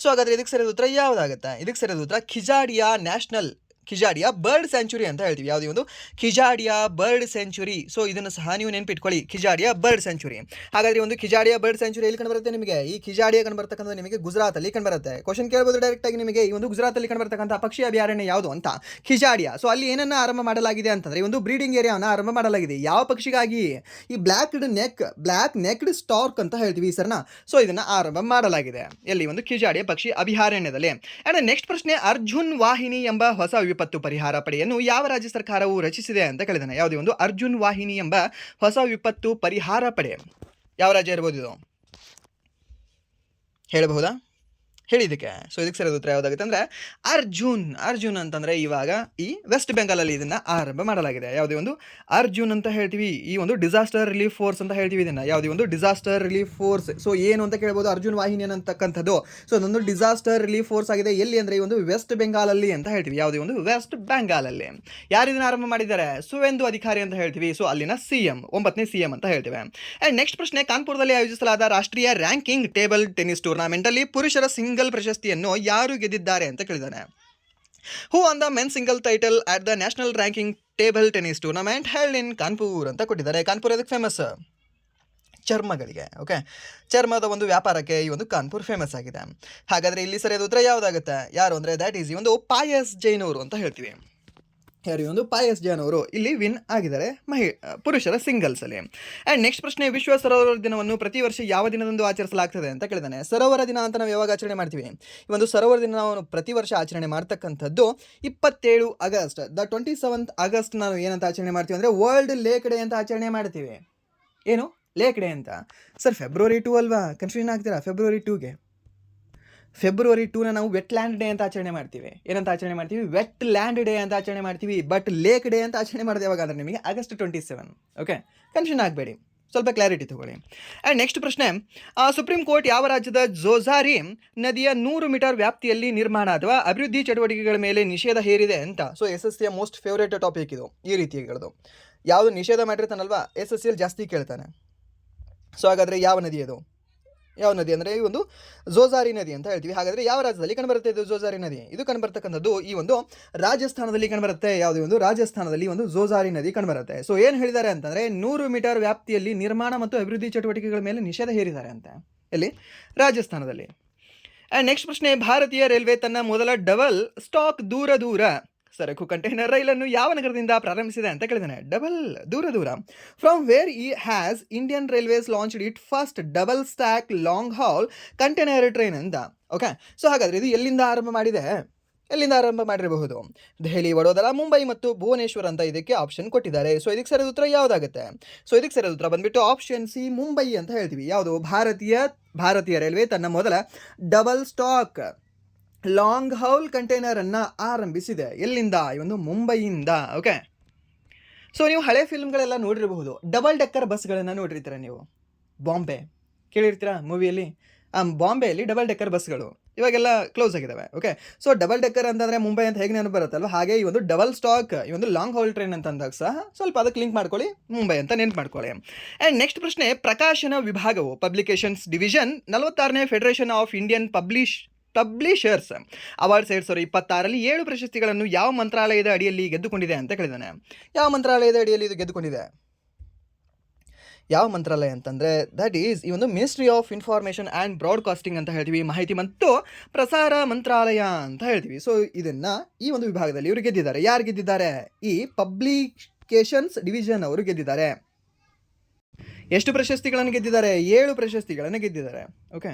ಸೊ ಹಾಗಾದರೆ ಇದಕ್ಕೆ ಸರಿಯಾದ ಉತ್ತರ ಯಾವುದಾಗುತ್ತೆ? ಇದಕ್ಕೆ ಸರಿಯಾದ ಉತ್ತರ ಕಿಜಾಡಿಯಾ ನ್ಯಾಷನಲ್ ಖಿಜಾಡಿಯಾ ಬರ್ಡ್ ಸ್ಯಾಂಚುರಿ ಅಂತ ಹೇಳ್ತೀವಿ. ಯಾವುದೇ ಒಂದು ಖಿಜಾಡಿಯಾ ಬರ್ಡ್ ಸ್ಯಾಂಚುರಿ. ಸೊ ಇದನ್ನು ಸಹ ನೀವು ನೆನ್ಪಿಟ್ಕೊಳ್ಳಿ, ಖಿಜಾಡಿಯಾ ಬರ್ಡ್ ಸ್ಯಾಂಚುರಿ. ಹಾಗಾದರೆ ಒಂದು ಖಿಜಾಡಿಯಾ ಬರ್ಡ್ ಸ್ಯಾಂಚುರಿ ಎಲ್ಲಿ ಕಂಡುಬರುತ್ತೆ ನಿಮಗೆ? ಈ ಖಿಜಾಡಿಯಾ ಕಂಡುಬರ್ತಕ್ಕಂಥ ನಿಮಗೆ ಗುಜರಾತಲ್ಲಿ ಕಂಡುಬರುತ್ತೆ. ಕ್ವಶನ್ ಕೇಳಬಹುದು ಡೈರೆಕ್ಟ್ ಆಗಿ ನಿಮಗೆ, ಈ ಒಂದು ಗುಜರಾತಲ್ಲಿ ಕಂಡುಬರ್ತಕ್ಕಂಥ ಪಕ್ಷಿ ಅಭಯಾರಣ್ಯ ಯಾವುದು ಅಂತ? ಖಿಜಾಡಿಯಾ. ಸೊ ಅಲ್ಲಿ ಏನನ್ನ ಆರಂಭ ಮಾಡಲಾಗಿದೆ ಅಂತಂದ್ರೆ ಒಂದು ಬ್ರೀಡಿಂಗ್ ಏರಿಯಾವನ್ನು ಆರಂಭ ಮಾಡಲಾಗಿದೆ. ಯಾವ ಪಕ್ಷಿಗಾಗಿ? ಈ ಬ್ಲ್ಯಾಕ್ ನೆಕ್ಡ್ ಸ್ಟಾರ್ಕ್ ಅಂತ ಹೇಳ್ತೀವಿ ಈ ಸರ್ನ. ಸೊ ಇದನ್ನ ಆರಂಭ ಮಾಡಲಾಗಿದೆ ಎಲ್ಲಿ? ಒಂದು ಖಿಜಾಡಿಯಾ ಪಕ್ಷಿ ಅಭಯಾರಣ್ಯದಲ್ಲಿ. ಅಂಡ್ ನೆಕ್ಸ್ಟ್ ಪ್ರಶ್ನೆ, ಅರ್ಜುನ್ ವಾಹಿನಿ ಎಂಬ ಹೊಸ ವಿಪತ್ತು ಪರಿಹಾರ ಪಡೆಯನ್ನು ಯಾವ ರಾಜ್ಯ ಸರ್ಕಾರವು ರಚಿಸಿದೆ ಅಂತ ಕೇಳಿದಾನೆ. ಯಾವುದೇ ಒಂದು ಅರ್ಜುನ್ ವಾಹಿನಿ ಎಂಬ ಹೊಸ ವಿಪತ್ತು ಪರಿಹಾರ ಪಡೆ ಯಾವ ರಾಜ್ಯ ಇರಬಹುದು? ಇದು ಹೇಳಬಹುದಾ? ಹೇಳಿದಕ್ಕೆ. ಸೊ ಇದಕ್ಕೆ ಸರಿಯಾದ ಉತ್ತರ ಯಾವುದಾಗುತ್ತೆ ಅಂದರೆ ಅರ್ಜುನ್ ಅಂತಂದರೆ ಇವಾಗ ಈ ವೆಸ್ಟ್ ಬೆಂಗಾಲಲ್ಲಿ ಇದನ್ನು ಆರಂಭ ಮಾಡಲಾಗಿದೆ. ಯಾವುದೇ ಒಂದು ಅರ್ಜುನ್ ಅಂತ ಹೇಳ್ತೀವಿ. ಈ ಒಂದು ಡಿಸಾಸ್ಟರ್ ರಿಲೀಫ್ ಫೋರ್ಸ್ ಅಂತ ಹೇಳ್ತೀವಿ ಇದನ್ನು. ಯಾವುದೇ ಒಂದು ಡಿಸಾಸ್ಟರ್ ರಿಲೀಫ್ ಫೋರ್ಸ್. ಸೊ ಏನು ಅಂತ ಕೇಳ್ಬೋದು, ಅರ್ಜುನ್ ವಾಹಿನಿ ಅಂತಕ್ಕಂಥದ್ದು. ಸೊ ಅದೊಂದು ಡಿಸಾಸ್ಟರ್ ರಿಲೀಫ್ ಫೋರ್ಸ್ ಆಗಿದೆ. ಎಲ್ಲಿ ಅಂದರೆ ಈ ಒಂದು ವೆಸ್ಟ್ ಬೆಂಗಾಲಲ್ಲಿ ಅಂತ ಹೇಳ್ತೀವಿ. ಯಾವುದೇ ಒಂದು ವೆಸ್ಟ್ ಬೆಂಗಾಲಲ್ಲಿ. ಯಾರು ಇದನ್ನು ಆರಂಭ ಮಾಡಿದ್ದಾರೆ? ಸುವೇಂದು ಅಧಿಕಾರಿ ಅಂತ ಹೇಳ್ತೀವಿ. ಸೊ ಅಲ್ಲಿನ CM, 9ನೇ CM ಅಂತ ಹೇಳ್ತೇವೆ. ಆ್ಯಂಡ್ ನೆಕ್ಸ್ಟ್ ಪ್ರಶ್ನೆ, ಕಾನ್ಪುರದಲ್ಲಿ ಆಯೋಜಿಸಲಾದ ರಾಷ್ಟ್ರೀಯ ರ್ಯಾಂಕಿಂಗ್ ಟೇಬಲ್ ಟೆನ್ನಿಸ್ ಟೂರ್ನಮೆಂಟಲ್ಲಿ ಪುರುಷರ ಸಿಂಗಲ್ ಪ್ರಶಸ್ತಿಯನ್ನು ಯಾರು ಗೆದ್ದಿದ್ದಾರೆ ಅಂತ ಕೇಳಿದಾನೆ. Who won the men single title at the national ranking table tennis tournament held in Kanpur ಅಂತ ಕೊಟ್ಟಿದ್ದಾರೆ. ಕಾನ್ಪುರ್ ಅದಕ್ಕೆ ಫೇಮಸ್ ಚರ್ಮಗಳಿಗೆ. ಓಕೆ, ಚರ್ಮದ ಒಂದು ವ್ಯಾಪಾರಕ್ಕೆ ಈ ಒಂದು ಕಾನ್ಪುರ್ ಫೇಮಸ್ ಆಗಿದೆ. ಹಾಗಾದರೆ ಇಲ್ಲಿ ಸರಿಯಾದ ಉತ್ತರ ಯಾವುದಾಗುತ್ತೆ? ಯಾರು ಅಂದರೆ ದ್ಯಾಟ್ ಈಸ್ ಈ ಒಂದು ಪಾಯಸ್ ಜೈನ್ ಅವರು ಅಂತ ಹೇಳ್ತೀವಿ. ಯಾರು? ಒಂದು ಪಾಯಸ್ ಜೈನ್ ಅವರು ಇಲ್ಲಿ ವಿನ್ ಆಗಿದ್ದಾರೆ ಪುರುಷರ ಸಿಂಗಲ್ಸಲ್ಲಿ. ಆ್ಯಂಡ್ ನೆಕ್ಸ್ಟ್ ಪ್ರಶ್ನೆ, ವಿಶ್ವ ಸರೋವರ ದಿನವನ್ನು ಪ್ರತಿ ವರ್ಷ ಯಾವ ದಿನದಂದು ಆಚರಿಸಲಾಗ್ತದೆ ಅಂತ ಕೇಳಿದಾನೆ. ಸರೋವರ ದಿನ ಅಂತ ನಾವು ಯಾವಾಗ ಆಚರಣೆ ಮಾಡ್ತೀವಿ? ಈ ಒಂದು ಸರೋವರ ದಿನ ನಾವು ಪ್ರತಿ ವರ್ಷ ಆಚರಣೆ ಮಾಡ್ತಕ್ಕಂಥದ್ದು 27 ಆಗಸ್ಟ್. ದ 27th ಆಗಸ್ಟ್ ನಾವು ಏನಂತ ಆಚರಣೆ ಮಾಡ್ತೀವಿ ಅಂದರೆ ವರ್ಲ್ಡ್ ಲೇಕ್ ಡೇ ಅಂತ ಆಚರಣೆ ಮಾಡ್ತೀವಿ. ಏನು ಲೇಕ್ ಡೇ ಅಂತ? ಸರ್ ಫೆಬ್ರವರಿ 2 ಅಲ್ವಾ? ಕನ್ಫ್ಯೂಷನ್ ಆಗ್ತೀರಾ? ಫೆಬ್ರವರಿ 2ಗೆ ಫೆಬ್ರವರಿ 2ನ ನಾವು ವೆಟ್ ಲ್ಯಾಂಡ್ ಡೇ ಅಂತ ಆಚರಣೆ ಮಾಡ್ತೀವಿ. ಏನಂತ ಆಚರಣೆ ಮಾಡ್ತೀವಿ? ವೆಟ್ ಲ್ಯಾಂಡ್ ಡೇ ಅಂತ ಆಚರಣೆ ಮಾಡ್ತೀವಿ. ಬಟ್ ಲೇಕ್ ಡೇ ಅಂತ ಆಚರಣೆ ಮಾಡೋದು ಯಾವಾಗ ಅಂದರೆ ನಿಮಗೆ ಆಗಸ್ಟ್ 27. ಓಕೆ, ಕನ್ಫ್ಯೂಷನ್ ಆಗಬೇಡಿ, ಸ್ವಲ್ಪ ಕ್ಲಾರಿಟಿ ತಗೊಳ್ಳಿ. ಆ್ಯಂಡ್ ನೆಕ್ಸ್ಟ್ ಪ್ರಶ್ನೆ, ಸುಪ್ರೀಂ ಕೋರ್ಟ್ ಯಾವ ರಾಜ್ಯದ ಜೋಜಾರಿ ನದಿಯ 100 ಮೀಟರ್ ವ್ಯಾಪ್ತಿಯಲ್ಲಿ ನಿರ್ಮಾಣ ಅಥವಾ ಅಭಿವೃದ್ಧಿ ಚಟುವಟಿಕೆಗಳ ಮೇಲೆ ನಿಷೇಧ ಹೇರಿದೆ ಅಂತ? ಸೊ SSCಯ ಮೋಸ್ಟ್ ಫೇವರೇಟ್ ಟಾಪಿಕ್ ಇದು. ಈ ರೀತಿ ಹೇಳೋದು, ಯಾವುದು ನಿಷೇಧ ಮಾಡಿರ್ತಾನಲ್ವಾ SSCಯಲ್ಲಿ ಜಾಸ್ತಿ ಕೇಳ್ತಾನೆ. ಸೊ ಹಾಗಾದರೆ ಯಾವ ನದಿ ಅದು? ಯಾವ ನದಿ ಅಂದರೆ ಈ ಒಂದು ಜೋಜಾರಿ ನದಿ ಅಂತ ಹೇಳ್ತೀವಿ. ಹಾಗಾದರೆ ಯಾವ ರಾಜ್ಯದಲ್ಲಿ ಕಂಡುಬರುತ್ತೆ ಇದು ಜೋಜಾರಿ ನದಿ? ಇದು ಕಂಡುಬರ್ತಕ್ಕಂಥದ್ದು ಈ ಒಂದು ರಾಜಸ್ಥಾನದಲ್ಲಿ ಕಂಡುಬರುತ್ತೆ. ಯಾವುದೇ ಒಂದು ರಾಜಸ್ಥಾನದಲ್ಲಿ ಒಂದು ಜೋಜಾರಿ ನದಿ ಕಂಡುಬರುತ್ತೆ. ಸೊ ಏನು ಹೇಳಿದ್ದಾರೆ ಅಂತಂದರೆ 100 ಮೀಟರ್ ವ್ಯಾಪ್ತಿಯಲ್ಲಿ ನಿರ್ಮಾಣ ಮತ್ತು ಅಭಿವೃದ್ಧಿ ಚಟುವಟಿಕೆಗಳ ಮೇಲೆ ನಿಷೇಧ ಹೇರಿದ್ದಾರೆ ಅಂತ. ಎಲ್ಲಿ? ರಾಜಸ್ಥಾನದಲ್ಲಿ. ಆ್ಯಂಡ್ ನೆಕ್ಸ್ಟ್ ಪ್ರಶ್ನೆ, ಭಾರತೀಯ ರೈಲ್ವೆ ತನ್ನ ಮೊದಲ ಡಬಲ್ ಸ್ಟಾಕ್ ದೂರ ಸರಕು ಕಂಟೈನರ್ ರೈಲನ್ನು ಯಾವ ನಗರದಿಂದ ಪ್ರಾರಂಭಿಸಿದೆ ಅಂತ ಕೇಳಿದಾನೆ. ಡಬಲ್ ದೂರ from where has Indian railways launched it first double stack long hall container train ಅಂತ. ಓಕೆ, ಸೊ ಹಾಗಾದರೆ ಇದು ಎಲ್ಲಿಂದ ಆರಂಭ ಮಾಡಿದೆ? ಎಲ್ಲಿಂದ ಆರಂಭ ಮಾಡಿರಬಹುದು? ದೆಹಲಿ, ವಡೋದರ, ಮುಂಬೈ ಮತ್ತು ಭುವನೇಶ್ವರ್ ಅಂತ ಇದಕ್ಕೆ ಆಪ್ಷನ್ ಕೊಟ್ಟಿದ್ದಾರೆ. ಸೊ ಇದಕ್ಕೆ ಸರಿಯಾದ ಉತ್ತರ ಯಾವುದಾಗುತ್ತೆ? ಸೊ ಇದಕ್ಕೆ ಸರಿಯಾದ ಉತ್ತರ ಬಂದ್ಬಿಟ್ಟು ಆಪ್ಷನ್ C, ಮುಂಬೈ ಅಂತ ಹೇಳ್ತೀವಿ. ಯಾವುದು? ಭಾರತೀಯ ರೈಲ್ವೆ ತನ್ನ ಮೊದಲ ಡಬಲ್ ಸ್ಟಾಕ್ ಲಾಂಗ್ ಹೌಲ್ ಕಂಟೈನರನ್ನು ಆರಂಭಿಸಿದೆ. ಎಲ್ಲಿಂದ? ಈ ಒಂದು ಮುಂಬೈಯಿಂದ. ಓಕೆ, ಸೊ ನೀವು ಹಳೆ ಫಿಲ್ಮ್ಗಳೆಲ್ಲ ನೋಡಿರಬಹುದು. ಡಬಲ್ ಡೆಕ್ಕರ್ ಬಸ್ಗಳನ್ನು ನೋಡಿರ್ತೀರ ನೀವು. ಬಾಂಬೆ ಕೇಳಿರ್ತೀರಾ ಮೂವಿಯಲ್ಲಿ? ಬಾಂಬೆಯಲ್ಲಿ ಡಬಲ್ ಡೆಕ್ಕರ್ ಬಸ್ಗಳು ಇವಾಗೆಲ್ಲ ಕ್ಲೋಸ್ ಆಗಿದ್ದಾವೆ. ಓಕೆ, ಸೊ ಡಬಲ್ ಡೆಕ್ಕರ್ ಅಂತಂದರೆ ಮುಂಬೈ ಅಂತ ಹೇಗೆ ನೆನಪು ಬರುತ್ತಲ್ವ, ಹಾಗೆ ಈ ಒಂದು ಡಬಲ್ ಸ್ಟಾಕ್, ಈ ಒಂದು ಲಾಂಗ್ ಹೌಲ್ ಟ್ರೈನ್ ಅಂತ ಅಂದಾಗ ಸಹ ಸ್ವಲ್ಪ ಅದಕ್ಕೆ ಲಿಂಕ್ ಮಾಡ್ಕೊಳ್ಳಿ, ಮುಂಬೈ ಅಂತ ನೆನಪು ಮಾಡ್ಕೊಳ್ಳಿ. ಆ್ಯಂಡ್ ನೆಕ್ಸ್ಟ್ ಪ್ರಶ್ನೆ, ಪ್ರಕಾಶನ ವಿಭಾಗವು ಪಬ್ಲಿಕೇಶನ್ಸ್ ಡಿವಿಷನ್ 46ನೇ federation of Indian publishers awards 2026ರಲ್ಲಿ 7 ಪ್ರಶಸ್ತಿಗಳನ್ನು ಯಾವ ಮಂತ್ರಾಲಯದ ಅಡಿಯಲ್ಲಿ ಗೆದ್ದುಕೊಂಡಿದೆ ಅಂತ ಕೇಳಿದಾನೆ. ಯಾವ ಮಂತ್ರಾಲಯದ ಅಡಿಯಲ್ಲಿ ಇದು ಗೆದ್ದುಕೊಂಡಿದೆ? ಯಾವ ಮಂತ್ರಾಲಯ ಅಂತಂದರೆ ದಟ್ ಈಸ್ ಈ ಒಂದು ministry of information and broadcasting ಅಂತ ಹೇಳ್ತೀವಿ. ಮಾಹಿತಿ ಮತ್ತು ಪ್ರಸಾರ ಮಂತ್ರಾಲಯ ಅಂತ ಹೇಳ್ತೀವಿ. ಸೊ ಇದನ್ನು ಈ ಒಂದು ವಿಭಾಗದಲ್ಲಿ ಇವರು ಗೆದ್ದಿದ್ದಾರೆ. ಯಾರು ಗೆದ್ದಿದ್ದಾರೆ? ಈ ಪಬ್ಲಿಕೇಶನ್ಸ್ ಡಿವಿಷನ್ ಅವರು ಗೆದ್ದಿದ್ದಾರೆ. ಎಷ್ಟು ಪ್ರಶಸ್ತಿಗಳನ್ನು ಗೆದ್ದಿದ್ದಾರೆ? 7 ಪ್ರಶಸ್ತಿಗಳನ್ನು ಗೆದ್ದಿದ್ದಾರೆ. ಓಕೆ,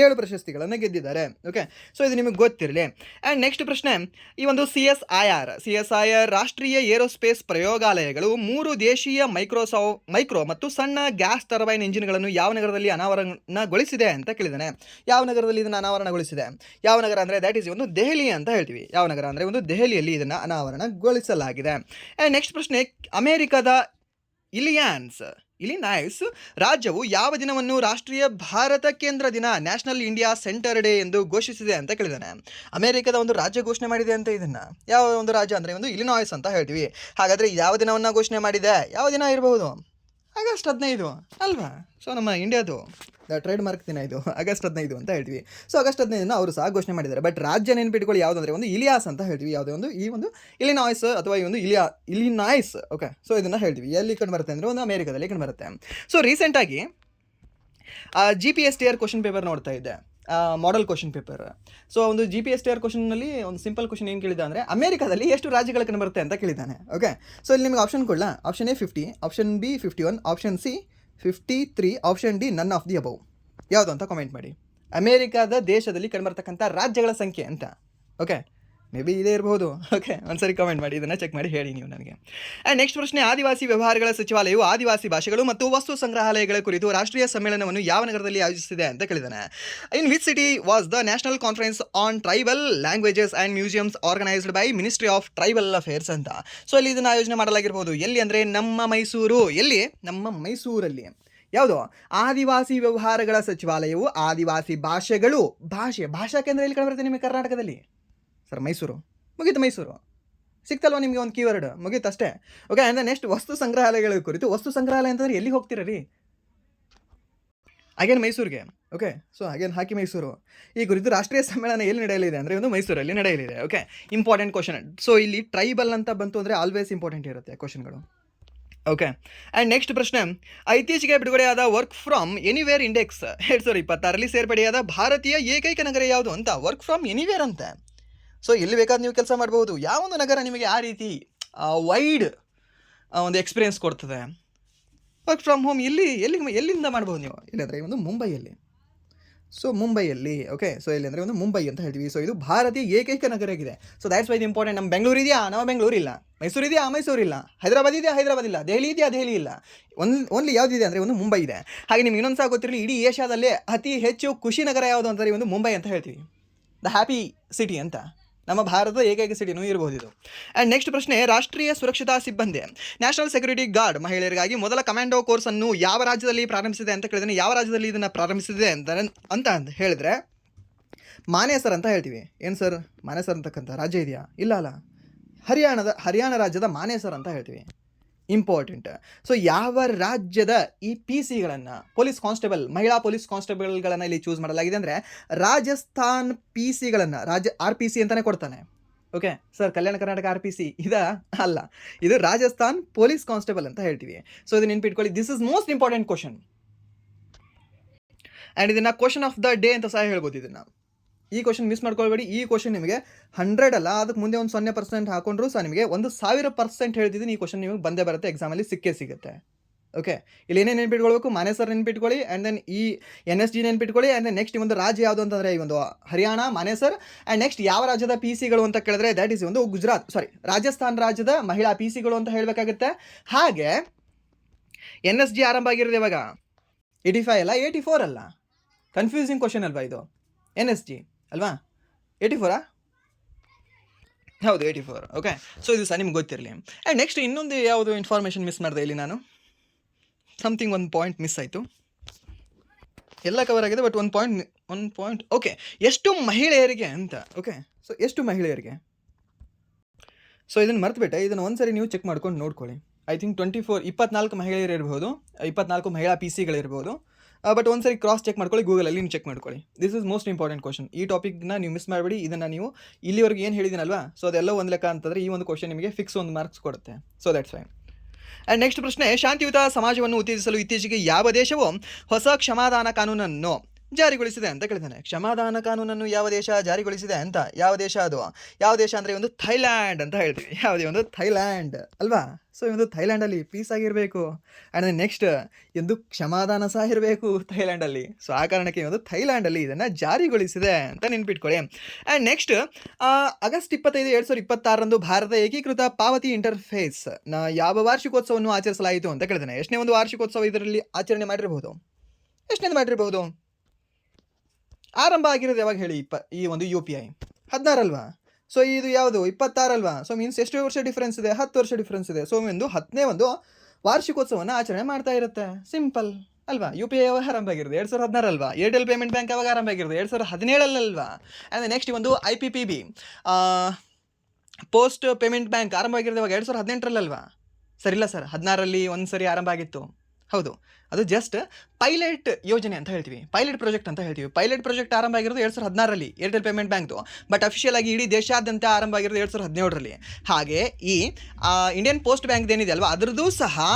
7 ಪ್ರಶಸ್ತಿಗಳನ್ನು ಗೆದ್ದಿದ್ದಾರೆ. ಓಕೆ, ಸೊ ಇದು ನಿಮಗೆ ಗೊತ್ತಿರಲಿ. ಆ್ಯಂಡ್ ನೆಕ್ಸ್ಟ್ ಪ್ರಶ್ನೆ, ಈ ಒಂದು CSIR ರಾಷ್ಟ್ರೀಯ ಏರೋಸ್ಪೇಸ್ ಪ್ರಯೋಗಾಲಯಗಳು 3 ದೇಶೀಯ ಮೈಕ್ರೋ ಮತ್ತು ಸಣ್ಣ ಗ್ಯಾಸ್ ಟರ್ಬೈನ್ ಇಂಜಿನ್ಗಳನ್ನು ಯಾವ ನಗರದಲ್ಲಿ ಅನಾವರಣಗೊಳಿಸಿದೆ ಅಂತ ಕೇಳಿದ್ದಾನೆ. ಯಾವ ನಗರದಲ್ಲಿ ಇದನ್ನು ಅನಾವರಣಗೊಳಿಸಿದೆ? ಯಾವ ನಗರ ಅಂದರೆ ದ್ಯಾಟ್ ಈಸ್ ಒಂದು ದೆಹಲಿ ಅಂತ ಹೇಳ್ತೀವಿ. ಯಾವ ನಗರ ಅಂದರೆ ಒಂದು ದೆಹಲಿಯಲ್ಲಿ ಇದನ್ನು ಅನಾವರಣಗೊಳಿಸಲಾಗಿದೆ. ಆ್ಯಂಡ್ ನೆಕ್ಸ್ಟ್ ಪ್ರಶ್ನೆ, ಅಮೆರಿಕದ ಇಲಿನಾಯ್ಸ್ ರಾಜ್ಯವು ಯಾವ ದಿನವನ್ನು ರಾಷ್ಟ್ರೀಯ ಭಾರತ ಕೇಂದ್ರ ದಿನ ನ್ಯಾಷನಲ್ ಇಂಡಿಯಾ ಸೆಂಟರ್ ಡೇ ಎಂದು ಘೋಷಿಸಿದೆ ಅಂತ ಕೇಳಿದಾನೆ. ಅಮೆರಿಕದ ಒಂದು ರಾಜ್ಯ ಘೋಷಣೆ ಮಾಡಿದೆ ಅಂತ. ಇದನ್ನು ಯಾವ ಒಂದು ರಾಜ್ಯ ಅಂದರೆ ಒಂದು ಇಲಿನಾಯ್ಸ್ ಅಂತ ಹೇಳ್ತೀವಿ. ಹಾಗಾದರೆ ಯಾವ ದಿನವನ್ನು ಘೋಷಣೆ ಮಾಡಿದೆ? ಯಾವ ದಿನ ಇರಬಹುದು? ಆಗಸ್ಟ್ 15 ಅಲ್ವಾ? ಸೊ ನಮ್ಮ ಇಂಡಿಯಾದು ಟ್ರೇಡ್ ಮಾರ್ಕ್ ದಿನ ಇದು ಆಗಸ್ಟ್ 15 ಅಂತ ಹೇಳ್ತೀವಿ. ಸೊ ಆಗಸ್ಟ್ 15 ಅವರು ಸಹ ಘೋಷಣೆ ಮಾಡಿದ್ದಾರೆ. ಬಟ್ ರಾಜ್ಯ ನೆನ್ಪಿಟ್ಕೊಳ್ಳಿ ಯಾವುದಂದ್ರೆ ಒಂದು ಇಲಿಯಾಸ್ ಅಂತ ಹೇಳ್ತೀವಿ. ಯಾವುದೇ ಒಂದು ಈ ಒಂದು ಇಲಿನಾಯ್ಸ್ ಅಥವಾ ಈ ಒಂದು ಇಲಿನಾಯ್ಸ್. ಓಕೆ, ಸೊ ಇದನ್ನು ಹೇಳ್ತೀವಿ. ಎಲ್ಲಿ ಕಂಡು ಬರುತ್ತೆ ಅಂದರೆ ಒಂದು ಅಮೇರಿಕಾದಲ್ಲಿ ಕಂಡು ಬರುತ್ತೆ. ಸೊ ರೀಸೆಂಟಾಗಿ GPSTR ಕ್ವಶನ್ ಪೇಪರ್ ನೋಡ್ತಾ ಇದ್ದೆ, ಮಾಡೆಲ್ ಕ್ವಶನ್ ಪೇಪರ್. ಸೊ ಒಂದು GPSTR ಕ್ವಶನ್ನಲ್ಲಿ ಒಂದು ಸಿಂಪಲ್ ಕ್ವಶನ್ ಏನು ಕೇಳಿದ ಅಂದರೆ ಅಮೇರಿಕಾದಲ್ಲಿ ಎಷ್ಟು ರಾಜ್ಯಗಳು ಕಂಡು ಬರುತ್ತೆ ಅಂತ ಕೇಳಿದ್ದಾನೆ. ಓಕೆ, ಸೊ ಇಲ್ಲಿ ನಿಮಗೆ ಆಪ್ಷನ್ ಕೊಡಲ. Option A 50, option B 51, option C 53, option D none of the above. ಯಾವುದು ಅಂತ ಕಾಮೆಂಟ್ ಮಾಡಿ. ಅಮೇರಿಕಾದ ದೇಶದಲ್ಲಿ ಕಂಡುಬರ್ತಕ್ಕಂಥ ರಾಜ್ಯಗಳ ಸಂಖ್ಯೆ ಅಂತ. ಓಕೆ, ಮೇ ಬಿ ಇದೇ ಇರಬಹುದು. ಓಕೆ, ಒಂದ್ಸರಿ ಕಾಮೆಂಟ್ ಮಾಡಿ, ಇದನ್ನು ಚೆಕ್ ಮಾಡಿ ಹೇಳಿ ನೀವು ನನಗೆ. ಆ್ಯಂಡ್ ನೆಕ್ಸ್ಟ್ ಪ್ರಶ್ನೆ, ಆದಿವಾಸಿ ವ್ಯವಹಾರಗಳ ಸಚಿವಾಲಯವು ಆದಿವಾಸಿ ಭಾಷೆಗಳು ಮತ್ತು ವಸ್ತು ಸಂಗ್ರಹಾಲಯಗಳ ಕುರಿತು ರಾಷ್ಟ್ರೀಯ ಸಮ್ಮೇಳನವನ್ನು ಯಾವ ನಗರದಲ್ಲಿ ಆಯೋಜಿಸಿದೆ ಅಂತ ಕೇಳಿದಾನೆ. In which city was the national conference on tribal languages and museums organised by ministry of tribal affairs ಅಂತ. ಸೊ ಇಲ್ಲಿ ಇದನ್ನು ಆಯೋಜನೆ ಮಾಡಲಾಗಿರ್ಬೋದು. ಎಲ್ಲಿ ಅಂದರೆ ನಮ್ಮ ಮೈಸೂರು. ಎಲ್ಲಿ? ನಮ್ಮ ಮೈಸೂರಲ್ಲಿ. ಯಾವುದು? ಆದಿವಾಸಿ ವ್ಯವಹಾರಗಳ ಸಚಿವಾಲಯವು ಆದಿವಾಸಿ ಭಾಷೆಗಳು ಭಾಷಾ ಕೇಂದ್ರ ಎಲ್ಲಿ ಕಂಡುಬರುತ್ತೆ ನಿಮಗೆ? ಕರ್ನಾಟಕದಲ್ಲಿ ಸರ್, ಮೈಸೂರು. ಮುಗೀತು, ಮೈಸೂರು ಸಿಕ್ತಲ್ವ ನಿಮಗೆ ಒಂದು ಕೀವರ್ಡ್, ಮುಗೀತು ಅಷ್ಟೇ. ಓಕೆ, ಆ್ಯಂಡ್ ನೆಕ್ಸ್ಟ್ ವಸ್ತು ಸಂಗ್ರಹಾಲಯಗಳ ಕುರಿತು. ವಸ್ತು ಸಂಗ್ರಹಾಲಯ ಅಂತಂದರೆ ಎಲ್ಲಿಗೆ ಹೋಗ್ತೀರ ರೀ? ಅಗೇನ್ ಮೈಸೂರಿಗೆ. ಓಕೆ, ಸೊ ಅಗೇನ್ ಹಾಕಿ ಮೈಸೂರು. ಈ ಕುರಿತು ರಾಷ್ಟ್ರೀಯ ಸಮ್ಮೇಳನ ಎಲ್ಲಿ ನಡೆಯಲಿದೆ ಅಂದರೆ ಒಂದು ಮೈಸೂರಲ್ಲಿ ನಡೆಯಲಿದೆ. Okay, important question. ಸೊ ಇಲ್ಲಿ ಟ್ರೈಬಲ್ ಅಂತ ಬಂತು ಅಂದರೆ ಆಲ್ವೇಸ್ ಇಂಪಾರ್ಟೆಂಟ್ ಇರುತ್ತೆ ಕ್ವಶನ್ಗಳು. ಓಕೆ, ಆ್ಯಂಡ್ ನೆಕ್ಸ್ಟ್ ಪ್ರಶ್ನೆ, ಇತ್ತೀಚೆಗೆ ಬಿಡುಗಡೆಯಾದ ವರ್ಕ್ ಫ್ರಮ್ ಎನಿವೇರ್ ಇಂಡೆಕ್ಸ್ 2026ರಲ್ಲಿ ಸೇರ್ಪಡೆಯಾದ ಭಾರತೀಯ ಏಕೈಕ ನಗರ ಯಾವುದು ಅಂತ. ವರ್ಕ್ ಫ್ರಮ್ ಎನಿವೇರ್ ಅಂತ. ಸೊ ಎಲ್ಲಿ ಬೇಕಾದ್ರೆ ನೀವು ಕೆಲಸ ಮಾಡ್ಬೋದು. ಯಾವೊಂದು ನಗರ ನಿಮಗೆ ಆ ರೀತಿ ವೈಡ್ ಒಂದು ಎಕ್ಸ್ಪೀರಿಯೆನ್ಸ್ ಕೊಡ್ತದೆ? ವರ್ಕ್ ಫ್ರಮ್ ಹೋಮ್ ಎಲ್ಲಿಂದ ಮಾಡ್ಬೋದು ನೀವು? ಇಲ್ಲಂದರೆ ಒಂದು ಮುಂಬೈಯಲ್ಲಿ. ಸೊ ಮುಂಬೈಯಲ್ಲಿ. ಓಕೆ, ಸೊ ಇಲ್ಲಿ ಅಂದರೆ ಒಂದು ಮುಂಬೈ ಅಂತ ಹೇಳ್ತೀವಿ. ಸೊ ಇದು ಭಾರತೀಯ ಏಕೈಕ ನಗರ ಆಗಿದೆ. ಸೊ ದ್ಯಾಟ್ಸ್ ವೈ ಇದು ಇಂಪಾರ್ಟೆಂಟ್. ನಮ್ಮ ಬೆಂಗಳೂರು ಇದೆಯಾ? ನಮ್ಮ ಬೆಂಗಳೂರು ಇಲ್ಲ. ಮೈಸೂರು ಇದೆಯಾ? ಮೈಸೂರು ಇಲ್ಲ. ಹೈದರಾಬಾದ್ ಇದೆಯಾ? ಹೈದರಾಬಾದ್ ಇಲ್ಲ. ದೆಹಲಿ ಇದೆಯಾ? ದೆಹಲಿ ಇಲ್ಲ. ಓನ್ಲಿ ಯಾವುದಿದೆ ಅಂದರೆ ಒಂದು ಮುಂಬೈ ಇದೆ. ಹಾಗೆ ನಿಮ್ಗೆ ಇನ್ನೊಂದು ಸಹ ಗೊತ್ತಿರಲಿ, ಇಡೀ ಏಷ್ಯಾದಲ್ಲೇ ಅತಿ ಹೆಚ್ಚು ಖುಷಿ ನಗರ ಯಾವುದು ಅಂತಾರೆ ಒಂದು ಮುಂಬೈ ಅಂತ ಹೇಳ್ತೀವಿ. ದ ಹ್ಯಾಪಿ ಸಿಟಿ ಅಂತ. ನಮ್ಮ ಭಾರತದ ಏಕೈಕ ಸಿಟಿನೂ ಇರಬಹುದು ಇದು. ಆ್ಯಂಡ್ ನೆಕ್ಸ್ಟ್ ಪ್ರಶ್ನೆ, ರಾಷ್ಟ್ರೀಯ ಸುರಕ್ಷತಾ ಸಿಬ್ಬಂದಿ ನ್ಯಾಷನಲ್ ಸೆಕ್ಯೂರಿಟಿ ಗಾರ್ಡ್ ಮಹಿಳೆಯರಿಗಾಗಿ ಮೊದಲ ಕಮಾಂಡೋ ಕೋರ್ಸನ್ನು ಯಾವ ರಾಜ್ಯದಲ್ಲಿ ಪ್ರಾರಂಭಿಸಿದೆ ಅಂತ ಕೇಳಿದ್ರೆ, ಯಾವ ರಾಜ್ಯದಲ್ಲಿ ಇದನ್ನು ಪ್ರಾರಂಭಿಸಿದೆ ಅಂತ ಹೇಳಿದ್ರೆ ಮಾನೇಸರ್ ಅಂತ ಹೇಳ್ತೀವಿ. ಏನು ಸರ್ ಮಾನೇಸರ್ ಅಂತಕ್ಕಂಥ ರಾಜ್ಯ ಇದೆಯಾ? ಇಲ್ಲ. ಹರಿಯಾಣ ರಾಜ್ಯದ ಮಾನೇಸರ್ ಅಂತ ಹೇಳ್ತೀವಿ. ಇಂಪಾರ್ಟೆಂಟ್. ಸೊ ಯಾವ ರಾಜ್ಯದ ಈ PCಗಳನ್ನು, ಪೊಲೀಸ್ ಕಾನ್ಸ್ಟೇಬಲ್, ಮಹಿಳಾ ಪೊಲೀಸ್ ಕಾನ್ಸ್ಟೇಬಲ್ಗಳನ್ನು ಇಲ್ಲಿ ಚೂಸ್ ಮಾಡಲಾಗಿದೆ ಅಂದರೆ ರಾಜಸ್ಥಾನ್ PCಗಳನ್ನು, RPC ಅಂತಲೇ ಕೊಡ್ತಾನೆ. Okay sir, Kalyana Karnataka RPC ಅಲ್ಲ, ಇದು ರಾಜಸ್ಥಾನ್ ಪೊಲೀಸ್ ಕಾನ್ಸ್ಟೇಬಲ್ ಅಂತ ಹೇಳ್ತೀವಿ. ಸೊ ಇದು ನೆನ್ಪಿಟ್ಕೊಳ್ಳಿ. This is most important question. And ಇದನ್ನು ಕ್ವಶನ್ ಆಫ್ ದ ಡೇ ಅಂತ ಸಹ ಹೇಳ್ಬೋದು. ಇದನ್ನು ಈ ಕ್ವಶನ್ ಮಿಸ್ ಮಾಡ್ಕೊಳ್ಬೇಡಿ. ಈ ಕ್ವಶನ್ ನಿಮಗೆ 100 ಅಲ್ಲ, ಅದಕ್ಕೆ ಮುಂದೆ ಒಂದು 0% ಹಾಕೊಂಡ್ರು ಸಹ ನಿಮಗೆ 1000% ಹೇಳ್ತಿದ್ದೀನಿ. ಈ ಕ್ವಶನ್ ನಿಮಗೆ ಬಂದೇ ಬರುತ್ತೆ, ಎಕ್ಸಾಮಲ್ಲಿ ಸಿಗುತ್ತೆ. ಓಕೆ, ಇಲ್ಲಿ ಏನೇನು ನೆನ್ಪಿಟ್ಕೊಳ್ಬೇಕು? ಮಾನೇಸರ್ ನೆನ್ಪಿಟ್ಕೊಳ್ಳಿ, ಆ್ಯಂಡ್ ದೆನ್ ಈ NSG ನೆನ್ಪಿಟ್ಕೊಳ್ಳಿ. ಆ್ಯಂಡ್ ದೆನ್ ನೆಕ್ಸ್ಟ್ ಈ ಒಂದು ರಾಜ್ಯ ಯಾವುದು ಅಂತಂದರೆ ಈ ಒಂದು ಹರಿಯಾಣ, ಮಾನೇಸರ್. ಆ್ಯಂಡ್ ನೆಕ್ಸ್ಟ್ ಯಾವ ರಾಜ್ಯದ PCಗಳು ಅಂತ ಕೇಳಿದ್ರೆ ದ್ಯಾಟ್ ಈಸ್ ಒಂದು ರಾಜಸ್ಥಾನ್ ರಾಜ್ಯದ ಮಹಿಳಾ PCಗಳು ಅಂತ ಹೇಳಬೇಕಾಗುತ್ತೆ. ಹಾಗೆ NSG ಆರಂಭ ಆಗಿರೋದು ಇವಾಗ 85 ಅಲ್ಲ, 84 ಅಲ್ಲ. ಕನ್ಫ್ಯೂಸಿಂಗ್ ಕ್ವಶನ್ ಅಲ್ವಾ ಇದು? NSG ಅಲ್ವಾ? 84? ಹೌದು, 84. ಓಕೆ, ಸೊ ಇದು ಸಹ ನಿಮ್ಗೆ ಗೊತ್ತಿರಲಿ. ಆ್ಯಂಡ್ ನೆಕ್ಸ್ಟ್ ಇನ್ನೊಂದು ಯಾವುದು ಇನ್ಫಾರ್ಮೇಷನ್ ಮಿಸ್ ಮಾಡಿದೆ ಇಲ್ಲಿ ನಾನು. ಒಂದು ಪಾಯಿಂಟ್ ಮಿಸ್ ಆಯಿತು. ಎಲ್ಲ ಕವರ್ ಆಗಿದೆ, ಬಟ್ ಒಂದು ಪಾಯಿಂಟ್. ಓಕೆ, ಎಷ್ಟು ಮಹಿಳೆಯರಿಗೆ ಅಂತ. ಓಕೆ, ಸೊ ಎಷ್ಟು ಮಹಿಳೆಯರಿಗೆ? ಸೊ ಇದನ್ನು ಮರ್ತುಬಿಟ್ಟೆ. ಇದನ್ನು ಒಂದ್ಸರಿ ನೀವು ಚೆಕ್ ಮಾಡ್ಕೊಂಡು ನೋಡ್ಕೊಳ್ಳಿ. ಐ ಥಿಂಕ್ 24 ಮಹಿಳೆಯರು ಇರ್ಬೋದು, 24 ಮಹಿಳಾ PCಗಳಿರ್ಬೋದು. ಬಟ್ ಒಂದ್ಸರಿ ಕ್ರಾಸ್ ಚೆಕ್ ಮಾಡ್ಕೊಳ್ಳಿ, ಗೂಗಲಲ್ಲಿ ನೀವು ಚೆಕ್ ಮಾಡ್ಕೊಳ್ಳಿ. This is most important question. ಈ ಟಾಪಿಕ್ನ ನೀವು ಮಿಸ್ ಮಾಡಬೇಡಿ. ಇದನ್ನು ನೀವು ಇಲ್ಲಿವರೆಗೆ ಏನು ಹೇಳಿದ್ದೀನಲ್ವಾ, ಸೊ ಅದೆಲ್ಲ ಒಂದು ಲೆಕ್ಕ ಅಂತಂದರೆ ಈ ಒಂದು ಕ್ವಶನ್ ನಿಮಗೆ ಫಿಕ್ಸ್ ಒಂದು ಮಾರ್ಕ್ಸ್ ಕೊಡುತ್ತೆ. So that's fine. And next ಪ್ರಶ್ನೆ, ಶಾಂತಿಯುತ ಸಮಾಜವನ್ನು ಉತ್ತೇಜಿಸಲು ಇತ್ತೀಚೆಗೆ ಯಾವ ದೇಶವು ಹೊಸ ಕ್ಷಮಾದಾನ ಕಾನೂನನ್ನು ಜಾರಿಗೊಳಿಸಿದೆ ಅಂತ ಕೇಳಿದ್ದಾನೆ. ಕ್ಷಮಾದಾನ ಕಾನೂನನ್ನು ಯಾವ ದೇಶ ಜಾರಿಗೊಳಿಸಿದೆ ಅಂತ. ಯಾವ ದೇಶ ಅದು? ಯಾವ ದೇಶ ಅಂದರೆ ಒಂದು ಥೈಲ್ಯಾಂಡ್ ಅಂತ ಹೇಳ್ತೀವಿ. ಯಾವುದೇ ಒಂದು ಥೈಲ್ಯಾಂಡ್ ಅಲ್ವಾ? ಸೊ ಈ ಒಂದು ಥೈಲ್ಯಾಂಡಲ್ಲಿ ಪೀಸ್ ಆಗಿರಬೇಕು. ಆ್ಯಂಡ್ ನೆಕ್ಸ್ಟ್ ಒಂದು ಕ್ಷಮಾದಾನ ಸಹ ಇರಬೇಕು ಥೈಲ್ಯಾಂಡಲ್ಲಿ. ಸೊ ಆ ಕಾರಣಕ್ಕೆ ಒಂದು ಥೈಲ್ಯಾಂಡಲ್ಲಿ ಇದನ್ನು ಜಾರಿಗೊಳಿಸಿದೆ ಅಂತ ನೆನ್ಪಿಟ್ಕೊಳ್ಳಿ. ಆ್ಯಂಡ್ ನೆಕ್ಸ್ಟ್ ಆಗಸ್ಟ್ 25, 2026ರಂದು ಭಾರತ ಏಕೀಕೃತ ಪಾವತಿ ಇಂಟರ್ಫೇಸ್ನ ಯಾವ ವಾರ್ಷಿಕೋತ್ಸವವನ್ನು ಆಚರಿಸಲಾಯಿತು ಅಂತ ಕೇಳಿದ್ದಾನೆ. ಎಷ್ಟನೇ ಒಂದು ವಾರ್ಷಿಕೋತ್ಸವ ಇದರಲ್ಲಿ ಆಚರಣೆ ಮಾಡಿರಬಹುದು? ಎಷ್ಟನೇದು ಮಾಡಿರಬಹುದು? ಆರಂಭ ಆಗಿರೋದು ಯಾವಾಗ ಹೇಳಿ? ಈ ಒಂದು UPI 16 ಅಲ್ವಾ? ಸೊ ಇದು ಯಾವುದು 26 ಅಲ್ವಾ? ಸೊ ಮೀನ್ಸ್ ಎಷ್ಟು ವರ್ಷ ಡಿಫ್ರೆನ್ಸ್ ಇದೆ? 10 ವರ್ಷ ಡಿಫ್ರೆನ್ಸ್ ಇದೆ. ಸೊ ಒಂದು 10ನೇ ಒಂದು ವಾರ್ಷಿಕೋತ್ಸವವನ್ನು ಆಚರಣೆ ಮಾಡ್ತಾ ಇರುತ್ತೆ. ಸಿಂಪಲ್ ಅಲ್ವಾ? UPI ಯಾವಾಗ ಆರಂಭ ಆಗಿರೋದು? 2016 ಅಲ್ವಾ? ಏರ್ಟೆಲ್ ಪೇಮೆಂಟ್ ಬ್ಯಾಂಕ್ ಯಾವಾಗ ಆರಂಭ ಆಗಿರೋದು? 2017 ಅಲ್ವಾ? ಆ್ಯಂಡ್ ನೆಕ್ಸ್ಟ್ ಒಂದು IPPB ಪೋಸ್ಟ್ ಪೇಮೆಂಟ್ ಬ್ಯಾಂಕ್ ಆರಂಭ ಆಗಿರೋದು ಯಾವಾಗ? 2018 ಅಲ್ವಾ? ಸರ್ ಇಲ್ಲ ಸರ್, 16ರಲ್ಲಿ ಒಂದು ಸರಿ ಆರಂಭ ಆಗಿತ್ತು. ಹೌದು. ಅದು ಜಸ್ಟ್ ಪೈಲಟ್ ಯೋಜನೆ ಅಂತ ಹೇಳ್ತೀವಿ. ಪೈಲಟ್ ಪ್ರಾಜೆಕ್ಟ್ ಅಂತ ಹೇಳ್ತೀವಿ. ಪೈಲಟ್ ಪ್ರಾಜೆಕ್ಟ್ ಆರಂಭ ಆಗಿರೋದು 2016ರಲ್ಲಿ ಏರ್ಟೆಲ್ ಪೇಮೆಂಟ್ ಬ್ಯಾಂಕ್ದು. ಬಟ್ ಅಫಿಷಿಯಲ್ ಆಗಿ ಇಡೀ ದೇಶಾದ್ಯಂತ ಆರಂಭ ಆಗಿರೋದು 2017ರಲ್ಲಿ. ಹಾಗೆ ಈ ಇಂಡಿಯನ್ ಪೋಸ್ಟ್ ಬ್ಯಾಂಕ್ ಏನಿದೆ ಅಲ್ವಾ, ಅದರದ್ದು ಸಹ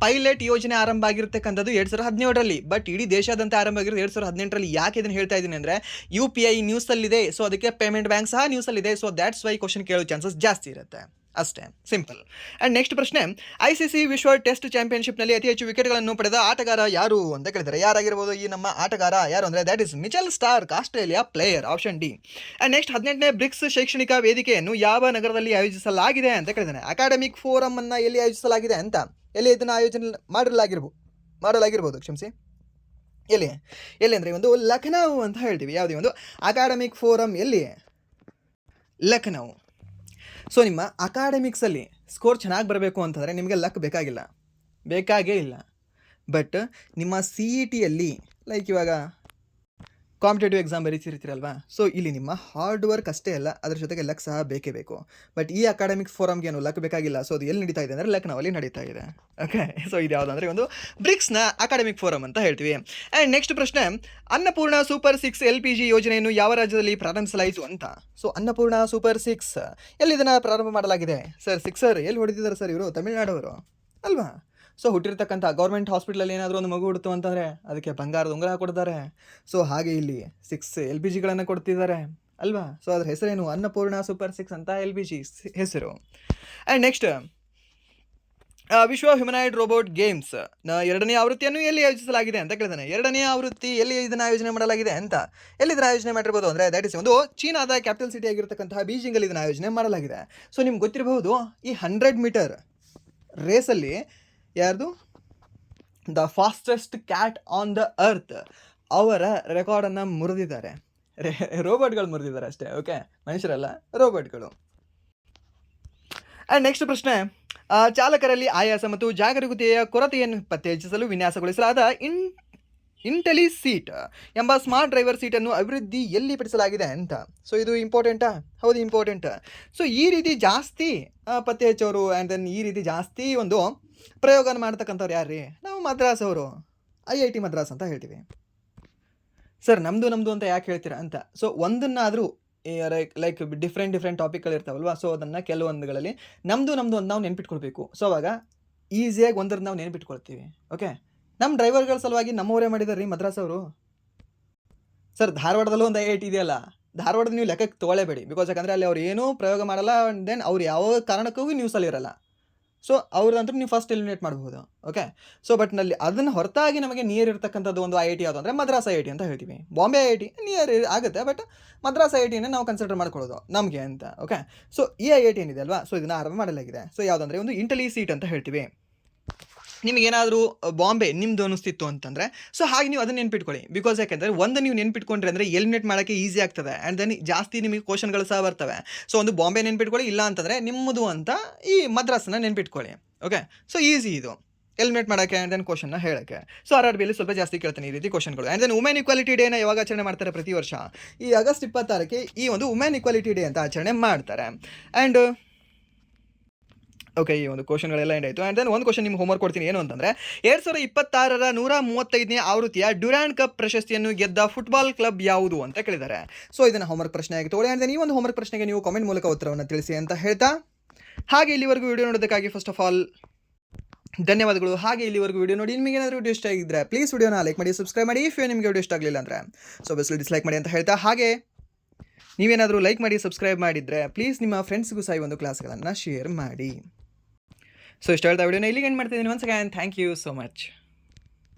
ಪೈಲಟ್ ಯೋಜನೆ ಆರಂಭ ಆಗಿರ್ತಕ್ಕಂಥದ್ದು 2017ರಲ್ಲಿ. ಬಟ್ ಇಡೀ ದೇಶಾದ್ಯಂತ ಆರಂಭ ಆಗಿರೋದು 2018ರಲ್ಲಿ. ಯಾಕೆ ಇದನ್ನು ಹೇಳ್ತಾ ಇದ್ದೀನಿ ಅಂದರೆ, UPI ನ್ಯೂಸಲ್ಲಿದೆ, ಸೊ ಅದಕ್ಕೆ ಪೇಮೆಂಟ್ ಬ್ಯಾಂಕ್ ಸಹ ನ್ಯೂಸಲ್ಲಿದೆ. ಸೊ ದ್ಯಾಟ್ಸ್ ವೈ ಕ್ವಶನ್ ಕೇಳೋ ಚಾನ್ಸಸ್ ಜಾಸ್ತಿ ಇರುತ್ತೆ ಅಷ್ಟೇ, ಸಿಂಪಲ್. ಆ್ಯಂಡ್ ನೆಕ್ಸ್ಟ್ ಪ್ರಶ್ನೆ, ICC ವಿಶ್ವ ಟೆಸ್ಟ್ ಚಾಂಪಿಯನ್ಶಿಪ್ನಲ್ಲಿ ಅತಿ ಹೆಚ್ಚು ವಿಕೆಟ್ಗಳನ್ನು ಪಡೆದ ಆಟಗಾರ ಯಾರು ಅಂತ ಕೇಳಿದ್ದಾರೆ. ಯಾರಾಗಿರ್ಬೋದು ಈ ನಮ್ಮ ಆಟಗಾರ? ಯಾರು ಅಂದರೆ that is Mitchell Starc, Australia player, option D. And next 18ನೇ ಬ್ರಿಕ್ಸ್ ಶೈಕ್ಷಣಿಕ ವೇದಿಕೆಯನ್ನು ಯಾವ ನಗರದಲ್ಲಿ ಆಯೋಜಿಸಲಾಗಿದೆ ಅಂತ ಕೇಳಿದ್ದಾನೆ. ಅಕಾಡೆಮಿಕ್ ಫೋರಮ್ ಅನ್ನು ಎಲ್ಲಿ ಆಯೋಜಿಸಲಾಗಿದೆ ಅಂತ, ಎಲ್ಲಿ ಇದನ್ನು ಆಯೋಜನೆ ಮಾಡಲಾಗಿರ್ಬೋದು ಕ್ಷಮಿಸಿ, ಎಲ್ಲಿ ಅಂದರೆ ಒಂದು ಲಖನೌ ಅಂತ ಹೇಳ್ತೀವಿ. ಯಾವುದೇ ಒಂದು ಅಕಾಡೆಮಿಕ್ ಫೋರಮ್ ಎಲ್ಲಿ? ಲಖನೌ. ಸೊ ನಿಮ್ಮ ಅಕಾಡೆಮಿಕ್ಸಲ್ಲಿ ಸ್ಕೋರ್ ಚೆನ್ನಾಗಿ ಬರಬೇಕು ಅಂತಂದರೆ ನಿಮಗೆ ಲಕ್ ಬೇಕಾಗೇ ಇಲ್ಲ. ಬಟ್ ನಿಮ್ಮ CETಯಲ್ಲಿ ಲೈಕ್ ಇವಾಗ ಕಾಂಪಿಟೇಟಿವ್ ಎಕ್ಸಾಮ್ ಬರೀತಿರ್ತೀರಲ್ವಾ, ಸೊ ಇಲ್ಲಿ ನಿಮ್ಮ ಹಾರ್ಡ್ ವರ್ಕ್ ಅಷ್ಟೇ ಅಲ್ಲ, ಅದ್ರ ಜೊತೆಗೆ ಲಕ್ ಸಹ ಬೇಕೇ ಬೇಕು. ಬಟ್ ಈ ಅಕಾಡೆಮಿಕ್ ಫೋರಮ್ಗೆ ಏನು ಲಕ್ ಬೇಕಾಗಿಲ್ಲ. ಸೊ ಅದು ಎಲ್ಲಿ ನಡೀತಾ ಇದೆ ಅಂದರೆ ಲಕ್ನೋವಲ್ಲಿ ನಡೀತಾ ಇದೆ. ಓಕೆ, ಸೊ ಇದು ಯಾವುದಂದರೆ ಒಂದು ಬ್ರಿಕ್ಸ್ನ ಅಕಾಡೆಮಿಕ್ ಫೋರಮ್ ಅಂತ ಹೇಳ್ತೀವಿ. ಆ್ಯಂಡ್ ನೆಕ್ಸ್ಟ್ ಪ್ರಶ್ನೆ, ಅನ್ನಪೂರ್ಣ ಸೂಪರ್ 6 LPG ಯೋಜನೆಯನ್ನು ಯಾವ ರಾಜ್ಯದಲ್ಲಿ ಪ್ರಾರಂಭಿಸಲಾಯಿತು ಅಂತ. ಸೊ ಅನ್ನಪೂರ್ಣ ಸೂಪರ್ 6 ಎಲ್ಲಿ ಇದನ್ನು ಪ್ರಾರಂಭ ಮಾಡಲಾಗಿದೆ? ಸರ್ ಸಿಕ್ಸರ್ ಎಲ್ಲಿ ಹೊಡೆದಿದ್ದಾರೆ ಸರ್ ಇವರು? ತಮಿಳುನಾಡವರು ಅಲ್ವಾ? ಸೊ ಹುಟ್ಟಿರ್ತಕ್ಕಂಥ ಗೌರ್ಮೆಂಟ್ ಹಾಸ್ಪಿಟ್ಲಲ್ಲಿ ಏನಾದರೂ ಒಂದು ಮಗು ಹುಡ್ತು ಅಂತಂದರೆ ಅದಕ್ಕೆ ಬಂಗಾರದ ಉಂಗುರ ಕೊಡ್ತಾರೆ. ಸೊ ಹಾಗೆ ಇಲ್ಲಿ 6 LPGಗಳನ್ನು ಕೊಡ್ತಿದ್ದಾರೆ ಅಲ್ವಾ? ಸೊ ಅದ್ರ ಹೆಸರೇನು? ಅನ್ನಪೂರ್ಣ ಸೂಪರ್ 6 ಅಂತ LPG ಹೆಸರು. ಆ್ಯಂಡ್ ನೆಕ್ಸ್ಟ್, ವಿಶ್ವ ಹ್ಯುಮನಾಯ್ಡ್ ರೋಬೋಟ್ ಗೇಮ್ಸ್ 2ನೇ ಆವೃತ್ತಿಯನ್ನು ಎಲ್ಲಿ ಆಯೋಜಿಸಲಾಗಿದೆ ಅಂತ ಕೇಳಿದಾನೆ. 2ನೇ ಆವೃತ್ತಿ ಎಲ್ಲಿ ಇದನ್ನು ಆಯೋಜನೆ ಮಾಡಲಾಗಿದೆ ಅಂತ, ಎಲ್ಲಿ ಇದನ್ನು ಆಯೋಜನೆ ಮಾಡಿರ್ಬೋದು ಅಂದರೆ ದ್ಯಾಟ್ ಇಸ್ ಒಂದು ಚೀನಾದ ಕ್ಯಾಪಿಟಲ್ ಸಿಟಿ ಆಗಿರ್ತಕ್ಕಂತಹ ಬೀಜಿಂಗಲ್ಲಿ ಇದನ್ನು ಆಯೋಜನೆ ಮಾಡಲಾಗಿದೆ. ಸೊ ನಿಮ್ಗೆ ಗೊತ್ತಿರಬಹುದು, ಈ 100 ಮೀಟರ್ ರೇಸಲ್ಲಿ ಯಾರ್ದು the fastest cat on the earth ಅವರ ರೆಕಾರ್ಡನ್ನು ಮುರಿದಿದ್ದಾರೆ. ರೋಬೋಟ್ಗಳು ಮುರಿದಿದ್ದಾರೆ ಅಷ್ಟೇ. ಓಕೆ, ಮನುಷ್ಯರಲ್ಲ, ರೋಬೋಟ್ಗಳು. ಆ್ಯಂಡ್ ನೆಕ್ಸ್ಟ್ ಪ್ರಶ್ನೆ, ಚಾಲಕರಲ್ಲಿ ಆಯಾಸ ಮತ್ತು ಜಾಗರೂಕತೆಯ ಕೊರತೆಯನ್ನು ಪತ್ತೆ ಹಚ್ಚಲು ವಿನ್ಯಾಸಗೊಳಿಸಲಾದ ಇಂಟೆಲಿ ಸೀಟ್ ಎಂಬ ಸ್ಮಾರ್ಟ್ ಡ್ರೈವರ್ ಸೀಟನ್ನು ಅಭಿವೃದ್ಧಿ ಎಲ್ಲಿ ಪಡಿಸಲಾಗಿದೆ ಅಂತ. ಸೊ ಇದು ಇಂಪಾರ್ಟೆಂಟಾ? ಹೌದು, ಇಂಪಾರ್ಟೆಂಟ್. ಸೊ ಈ ರೀತಿ ಜಾಸ್ತಿ ಪತ್ತೆ ಹಚ್ಚೋರು ಆ್ಯಂಡ್ ದೆನ್ ಈ ರೀತಿ ಜಾಸ್ತಿ ಒಂದು ಪ್ರಯೋಗನ ಮಾಡ್ತಕ್ಕಂಥವ್ರು ಯಾರು ರೀ? ನಾವು ಮದ್ರಾಸ್ ಅವರು, IIT ಮದ್ರಾಸ್ ಅಂತ ಹೇಳ್ತೀವಿ. ಸರ್ ನಮ್ಮದು ಅಂತ ಯಾಕೆ ಹೇಳ್ತೀರಾ ಅಂತ. ಸೊ ಒಂದನ್ನಾದರೂ ಲೈಕ್ ಡಿಫ್ರೆಂಟ್ ಟಾಪಿಕ್ಗಳು ಇರ್ತಾವಲ್ವಾ, ಸೊ ಅದನ್ನು ಕೆಲವೊಂದುಗಳಲ್ಲಿ ನಮ್ಮದು ಅಂತ ನಾವು ನೆನ್ಪಿಟ್ಕೊಳ್ಬೇಕು. ಸೊ ಅವಾಗ ಈಸಿಯಾಗಿ ಒಂದರದ್ದು ನಾವು ನೆನ್ಪಿಟ್ಕೊಳ್ತೀವಿ. ಓಕೆ, ನಮ್ಮ ಡ್ರೈವರ್ಗಳ ಸಲುವಾಗಿ ನಮ್ಮವರೇ ಮಾಡಿದಾರೆ ರೀ ಮದ್ರಾಸ್ ಅವರು. ಸರ್ ಧಾರವಾಡದಲ್ಲೂ ಒಂದು IIT ಇದೆಯಲ್ಲ, ಧಾರವಾಡದ ನೀವು ಲೆಕ್ಕಕ್ಕೆ ತೊಗೊಳ್ಳೇಬೇಡಿ. ಬಿಕಾಸ್ ಯಾಕಂದರೆ ಅಲ್ಲಿ ಅವ್ರು ಏನೂ ಪ್ರಯೋಗ ಮಾಡಲ್ಲ, ದೆನ್ ಅವ್ರು ಯಾವ ಕಾರಣಕ್ಕೂ ನ್ಯೂಸಲ್ಲಿ ಇರಲ್ಲ. ಸೊ ಅವ್ರದಂತೂ ನೀವು ಫಸ್ಟ್ ಎಲಿಮಿನೇಟ್ ಮಾಡ್ಬೋದು. ಓಕೆ, ಸೊ ಬಟ್ ನಲ್ಲಿ ಅದನ್ನು ಹೊರತಾಗಿ ನಮಗೆ ನಿಯರ್ ಇರ್ತಕ್ಕಂಥದ್ದು ಒಂದು IIT ಯಾವುದು ಅಂದರೆ ಮದ್ರಾಸ್ IIT ಅಂತ ಹೇಳ್ತೀವಿ. ಬಾಂಬೆ IIT ನಿಯರ್ ಆಗುತ್ತೆ, ಬಟ್ ಮದ್ರಾಸ್ IITನೇ ನಾವು ಕನ್ಸಿಡರ್ ಮಾಡ್ಕೊಳ್ಳೋದು ನಮಗೆ ಅಂತ. ಓಕೆ, ಸೊ ಈ IIT ಏನಿದೆ ಅಲ್ವಾ, ಸೊ ಇದನ್ನು ಆರಂಭ ಮಾಡಲಾಗಿದೆ. ಸೊ ಯಾವುದಂದರೆ ಒಂದು ಇಂಟೆಲಿ ಸೀಟ್ ಅಂತ ಹೇಳ್ತೀವಿ. ನಿಮಗೇನಾದರೂ ಬಾಂಬೆ ನಿಮ್ಮದು ಅನಿಸ್ತಿತ್ತು ಅಂತಂದರೆ ಸೊ ಹಾಗೆ ನೀವು ಅದನ್ನು ನೆನ್ಪಿಟ್ಕೊಳ್ಳಿ. ಬಿಕಾಸ್ ಯಾಕೆಂದರೆ ಒಂದು ನೀವು ನೆನ್ಪಿಟ್ಕೊಂಡ್ರೆ ಅಂದರೆ ಎಲಿಮಿನೇಟ್ ಮಾಡೋಕ್ಕೆ ಈಸಿ ಆಗ್ತದೆ. ಆ್ಯಂಡ್ ದೆನ್ ಜಾಸ್ತಿ ನಿಮಗೆ ಕ್ವಶನ್ಗಳು ಸಹ ಬರ್ತವೆ. ಸೊ ಒಂದು ಬಾಂಬೆ ನೆನ್ಪಿಟ್ಕೊಳ್ಳಿ, ಇಲ್ಲ ಅಂತಂದರೆ ನಿಮ್ಮದು ಅಂತ ಈ ಮದ್ರಾಸನ್ನ ನೆನ್ಪಿಟ್ಕೊಳ್ಳಿ. ಓಕೆ, ಸೊ ಈಸಿ ಇದು ಎಲಿಮಿನೇಟ್ ಮಾಡೋಕ್ಕೆ ಆ್ಯಂಡ್ ದೆನ್ ಕ್ವಶನ್ನ ಹೇಳೋಕ್ಕೆ. ಸೊ RRBಯಲ್ಲಿ ಸ್ವಲ್ಪ ಜಾಸ್ತಿ ಕೇಳ್ತಾನೆ ಈ ರೀತಿ ಕ್ವಶನ್ಗಳು. ಆ್ಯಂಡ್ ದೆನ್ ವುಮೆನ್ ಇಕ್ವಾಲಿಟಿ ಡೇನ ಯಾವಾಗ ಆಚರಣೆ ಮಾಡ್ತಾರೆ? ಪ್ರತಿ ವರ್ಷ ಈ ಆಗಸ್ಟ್ 26ಕ್ಕೆ ಈ ಒಂದು ವುಮೆನ್ ಇಕ್ವಾಲಿಟಿ ಡೇ ಅಂತ ಆಚರಣೆ ಮಾಡ್ತಾರೆ. ಆ್ಯಂಡ್ ಓಕೆ, ಈ ಒಂದು ಕ್ವಶನ್ಗಳೆಲ್ಲ ಎಂಡ್ ಆಯಿತು. ಆ್ಯಂಡ್ ದೆನ್ ಒಂದು ಕ್ವಶನ್ ನಿಮ್ಗೆ ಹೋಮ್ವರ್ಕ್ ಕೊಡ್ತೀನಿ. ಏನು ಅಂತಂದರೆ 2026ರ 135ನೇ ಆವೃತ್ತಿಯ ಡ್ಯುರಾಂಡ್ ಕಪ್ ಪ್ರಶಸ್ತಿಯನ್ನು ಗೆದ್ದ ಫುಟ್ಬಾಲ್ ಕ್ಲಬ್ ಯಾವುದು ಅಂತ ಕೇಳಿದ್ದಾರೆ. ಸೊ ಇದನ್ನು ಹೋಮ್ವರ್ಕ್ ಪ್ರಶ್ನೆ ಆಗಿ ತಗೊಳ್ಳಿ. ಆ್ಯಂಡ್ ದೆನ್ ಈ ಒಂದು ಹೋಮ್ವರ್ಕ್ ಪ್ರಶ್ನೆಗೆ ನೀವು ಕಾಮೆಂಟ್ ಮೂಲಕ ಉತ್ತರವನ್ನು ತಿಳಿಸಿ ಅಂತ ಹೇಳ್ತಾ, ಹಾಗೆ ಇಲ್ಲಿವರೆಗೂ ವಿಡಿಯೋ ನೋಡೋದಕ್ಕಾಗಿ ಫಸ್ಟ್ ಆಫ್ ಆಲ್ ಧನ್ಯವಾದಗಳು. ಹಾಗೆ ಇಲ್ಲಿವರೆಗೂ ವಿಡಿಯೋ ನೋಡಿ ನಿಮಗೆ ಏನಾದರೂ ವಿಡಿಯೋ ಇಷ್ಟ ಆಗಿದ್ದರೆ ಪ್ಲೀಸ್ ವಿಡಿಯೋನ ಲೈಕ್ ಮಾಡಿ, ಸಬ್ಸ್ಕ್ರೈಬ್ ಮಾಡಿ. ಇಫ್ ನಿಮಗೆ ವಿಡಿಯೋ ಇಷ್ಟ ಆಗಲಿಲ್ಲ ಅಂದರೆ ಸೊ ಬೆಸ್ಲಿ ಡಿಸ್ಲೈಕ್ ಮಾಡಿ ಅಂತ ಹೇಳ್ತಾ, ಹಾಗೆ ನೀವೇನಾದರೂ ಲೈಕ್ ಮಾಡಿ ಸಬ್ಸ್ಕ್ರೈಬ್ ಮಾಡಿದರೆ ಪ್ಲೀಸ್ ನಿಮ್ಮ ಫ್ರೆಂಡ್ಸ್ಗೂ ಸಹ ಒಂದು ಕ್ಲಾಸ್ಗಳನ್ನು ಶೇರ್ ಮಾಡಿ. ಸೊ ಇಷ್ಟ ಹೇಳ್ತಾ ವಿಡಿಯೋನ ಇಲ್ಲಿಗೆ ಎಂಡ್ ಮಾಡ್ತಿದ್ದೀನಿ. Once again thank you so much.